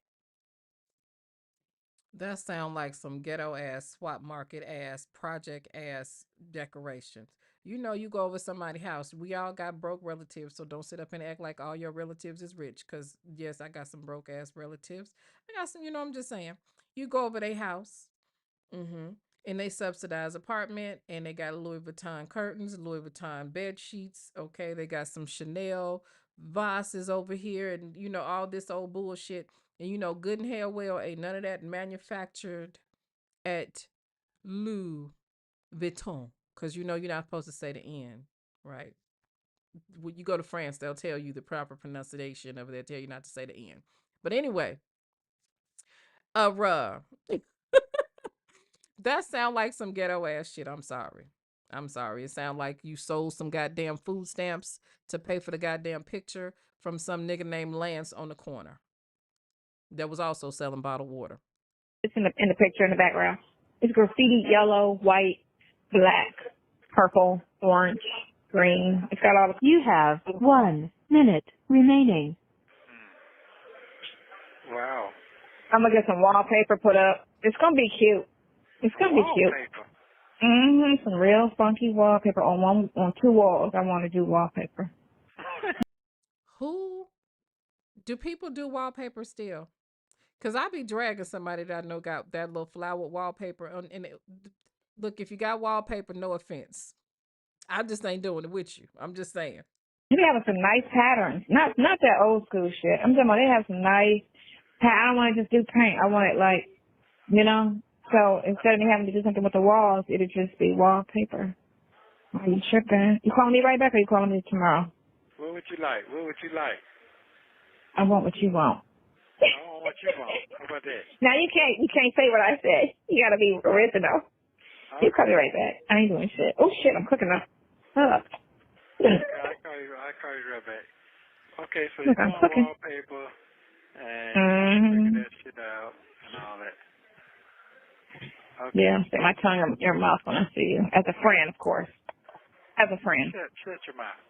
That sound like some ghetto ass, swap market ass, project ass decorations. You know, you go over somebody's house. We all got broke relatives, so don't sit up and act like all your relatives is rich. Cause yes, I got some broke ass relatives. I got some, I'm just saying. You go over their house, and they subsidized apartment, and they got Louis Vuitton curtains, Louis Vuitton bed sheets. Okay, they got some Chanel vases over here, and all this old bullshit. And good and hell well ain't none of that manufactured at Louis Vuitton. Because you're not supposed to say the N, right? When you go to France, they'll tell you the proper pronunciation of it. They'll tell you not to say the N. But anyway, that sound like some ghetto ass shit. I'm sorry. It sound like you sold some goddamn food stamps to pay for the goddamn picture from some nigga named Lance on the corner that was also selling bottled water. It's in the picture in the background. It's graffiti, yellow, white, black, purple, orange, green. It's got all the... You have 1 minute remaining. Wow. I'm going to get some wallpaper put up. It's going to be cute. It's going to be cute. Some real funky wallpaper on two walls. I want to do wallpaper. Who do people do wallpaper still? Because I be dragging somebody that I know got that little flower wallpaper on. And look, if you got wallpaper, no offense, I just ain't doing it with you. I'm just saying. They have some nice patterns. Not that old school shit. I'm talking about they have some nice I don't want to just do paint. I want it like, so instead of me having to do something with the walls, it'll just be wallpaper. Are you tripping? You calling me right back or you calling me tomorrow? What would you like? I want what you want. I want what you want. How about that? Now you can't say what I said. You gotta be original. Okay. You call me right back. I ain't doing shit. Oh shit, I'm cooking up. I'll call you right back. Okay, so you want wallpaper and figure that shit out and all that. Okay. Yeah, stick my tongue in your mouth when I see you. As a friend, of course. As a friend. Shut your mouth.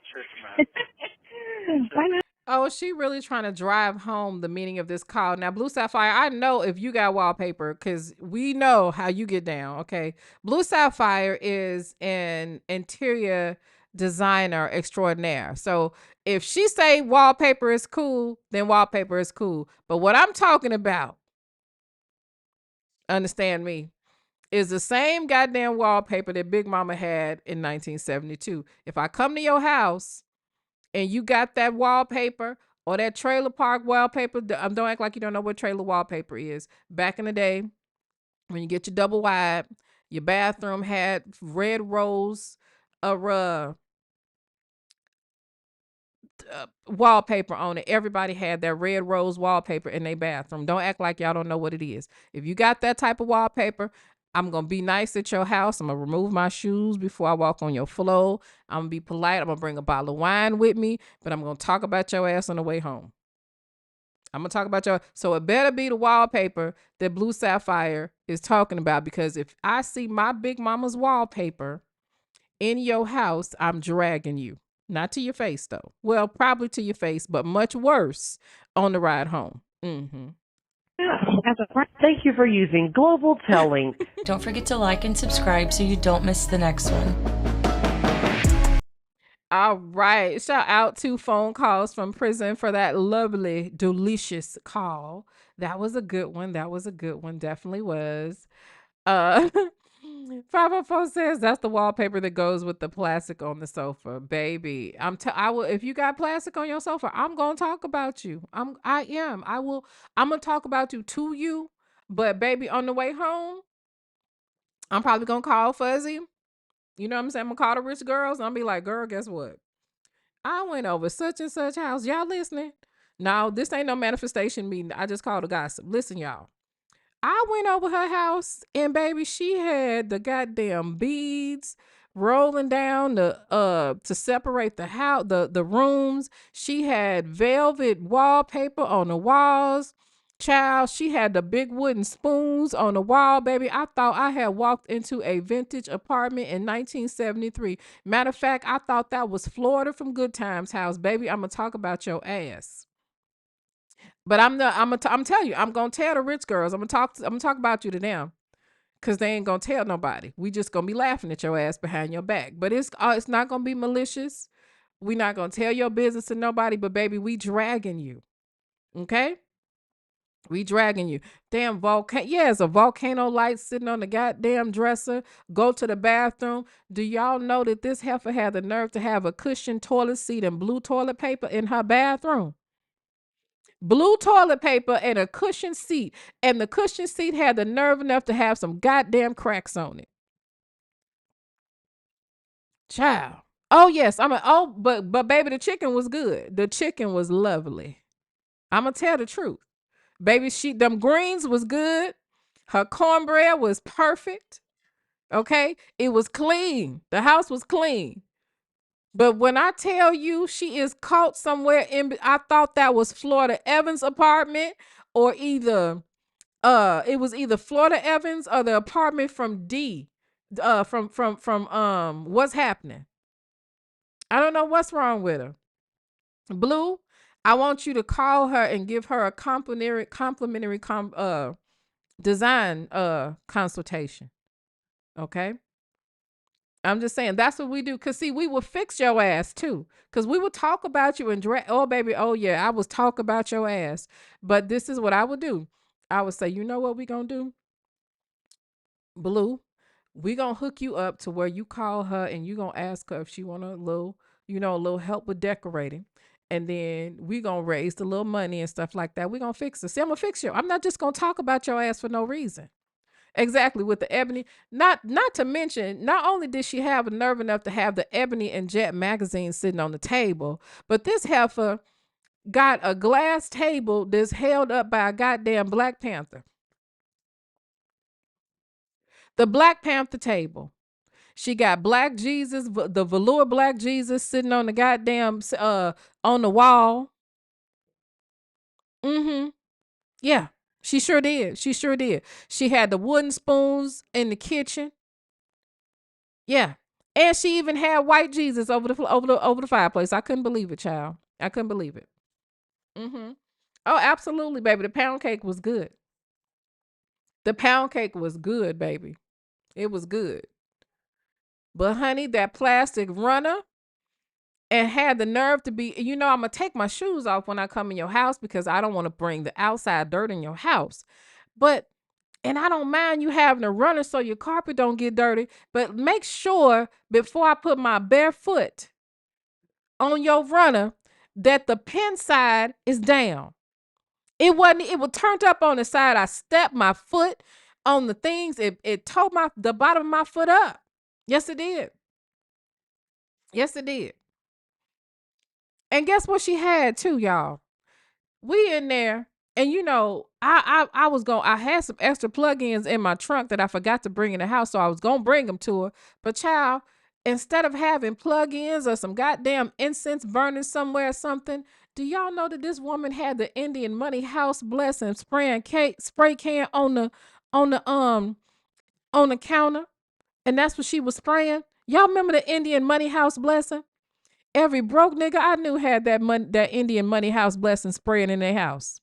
Why not? Oh, is she really trying to drive home the meaning of this call? Now, Blue Sapphire, I know if you got wallpaper, because we know how you get down, okay? Blue Sapphire is an interior designer extraordinaire. So if she say wallpaper is cool, then wallpaper is cool. But what I'm talking about, understand me, is the same goddamn wallpaper that Big Mama had in 1972. If I come to your house and you got that wallpaper or that trailer park wallpaper, don't act like you don't know what trailer wallpaper is. Back in the day, when you get your double wide, your bathroom had red rose wallpaper on it. Everybody had that red rose wallpaper in their bathroom. Don't act like y'all don't know what it is. If you got that type of wallpaper, I'm going to be nice at your house. I'm going to remove my shoes before I walk on your floor. I'm going to be polite. I'm going to bring a bottle of wine with me, but I'm going to talk about your ass on the way home. I'm going to talk about so it better be the wallpaper that Blue Sapphire is talking about, because if I see my Big Mama's wallpaper in your house, I'm dragging you. Not to your face, though. Well, probably to your face, but much worse on the ride home. Thank you for using Global Telling. Don't forget to like and subscribe so you don't miss the next one. All right. Shout out to phone calls from prison for that lovely, delicious call. That was a good one. That was a good one. Definitely was. Uh 504 says that's the wallpaper that goes with the plastic on the sofa. Baby, I will if you got plastic on your sofa, I'm going to talk about you. I am. I'm going to talk about you to you, but baby on the way home, I'm probably going to call Fuzzy. You know what I'm saying? I'm going to call the rich girls and I'll be like, "Girl, guess what? I went over such and such house. Y'all listening?" No, this ain't no manifestation meeting. I just called a gossip. Listen, y'all. I went over her house and baby, she had the goddamn beads rolling down the to separate the house, the rooms. She had velvet wallpaper on the walls. Child, she had the big wooden spoons on the wall, baby. I thought I had walked into a vintage apartment in 1973. Matter of fact, I thought that was Florida from Good Times house, baby. I'm gonna talk about your ass. But I'm telling you, I'm gonna tell the rich girls. I'm gonna talk about you to them. Cause they ain't gonna tell nobody. We just gonna be laughing at your ass behind your back. But it's not gonna be malicious. We not gonna tell your business to nobody, but baby, we dragging you. Okay? We dragging you. Damn volcano. Yeah, it's a volcano light sitting on the goddamn dresser. Go to the bathroom. Do y'all know that this heifer had the nerve to have a cushioned toilet seat and blue toilet paper in her bathroom? Blue toilet paper and a cushion seat, and the cushion seat had the nerve enough to have some goddamn cracks on it. Child. Oh yes, but baby, the chicken was good. The chicken was lovely. I'ma tell the truth. Baby, them greens was good. Her cornbread was perfect. Okay? It was clean. The house was clean. But when I tell you she is caught somewhere I thought that was Florida Evans' apartment, or either it was either Florida Evans or the apartment from D, from What's Happening. I don't know what's wrong with her. Blue, I want you to call her and give her a complimentary design consultation. Okay? I'm just saying that's what we do. Cause see, we will fix your ass too. Cause we would talk about you and oh baby, oh yeah, I was talk about your ass. But this is what I would do. I would say, you know what we gonna do? Blue, we gonna hook you up to where you call her and you gonna ask her if she want a little help with decorating. And then we gonna raise the little money and stuff like that. We gonna fix it. See, I'm gonna fix you. I'm not just gonna talk about your ass for no reason. Exactly, with the ebony. Not to mention, not only did she have a nerve enough to have the Ebony and Jet magazine sitting on the table, but this heifer got a glass table that's held up by a goddamn Black Panther. The Black Panther table. She got Black Jesus, the velour Black Jesus sitting on the goddamn on the wall. Mm-hmm. Yeah, she sure did. She sure did. She had the wooden spoons in the kitchen. Yeah. And she even had white Jesus over the fireplace. I couldn't believe it, child. I couldn't believe it. Mm-hmm. Oh, absolutely, baby. The pound cake was good. The pound cake was good, baby. It was good. But honey, that plastic runner and had the nerve to be, I'm gonna take my shoes off when I come in your house because I don't want to bring the outside dirt in your house. But and I don't mind you having a runner so your carpet don't get dirty, but make sure before I put my bare foot on your runner that the pin side is down. It was turned up on the side. I stepped my foot on the things. It tore the bottom of my foot up. Yes, it did. Yes, it did. And guess what she had too, y'all? We in there, and I had some extra plugins in my trunk that I forgot to bring in the house, so I was gonna bring them to her. But child, instead of having plugins or some goddamn incense burning somewhere or something, do y'all know that this woman had the Indian Money House blessing spray can on the counter, and that's what she was spraying? Y'all remember the Indian Money House blessing? Every broke nigga I knew had that Indian Money House blessing spraying in their house.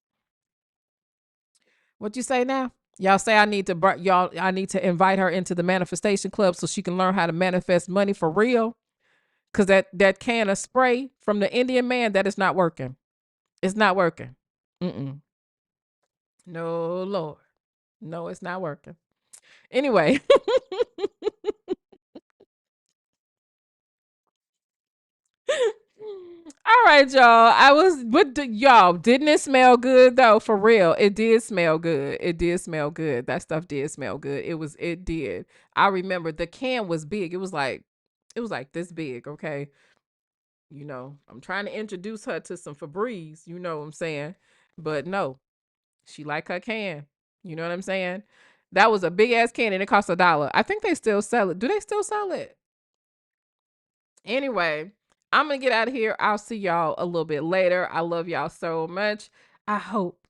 What you say now? Y'all say I need to invite her into the manifestation club so she can learn how to manifest money for real. Cause that can of spray from the Indian man, that is not working. It's not working. Mm-mm. No, Lord. No, it's not working. Anyway. All right, y'all. Y'all, didn't it smell good though? For real. It did smell good. It did smell good. That stuff did smell good. It did. I remember the can was big. It was like this big, okay? I'm trying to introduce her to some Febreze, you know what I'm saying? But no, she like her can. You know what I'm saying? That was a big ass can and it cost $1. I think they still sell it. Do they still sell it? Anyway, I'm going to get out of here. I'll see y'all a little bit later. I love y'all so much. I hope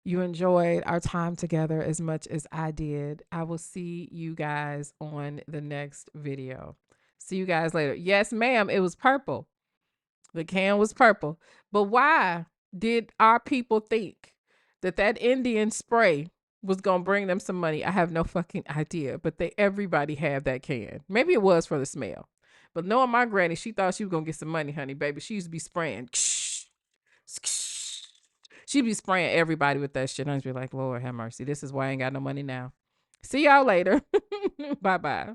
you enjoyed our time together as much as I did. I will see you guys on the next video. See you guys later. Yes, ma'am. It was purple. The can was purple. But why did our people think that Indian spray was going to bring them some money? I have no fucking idea. But everybody had that can. Maybe it was for the smell. But knowing my granny, she thought she was going to get some money, honey, baby. She used to be spraying. She'd be spraying everybody with that shit. I'd be like, Lord have mercy. This is why I ain't got no money now. See y'all later. Bye-bye.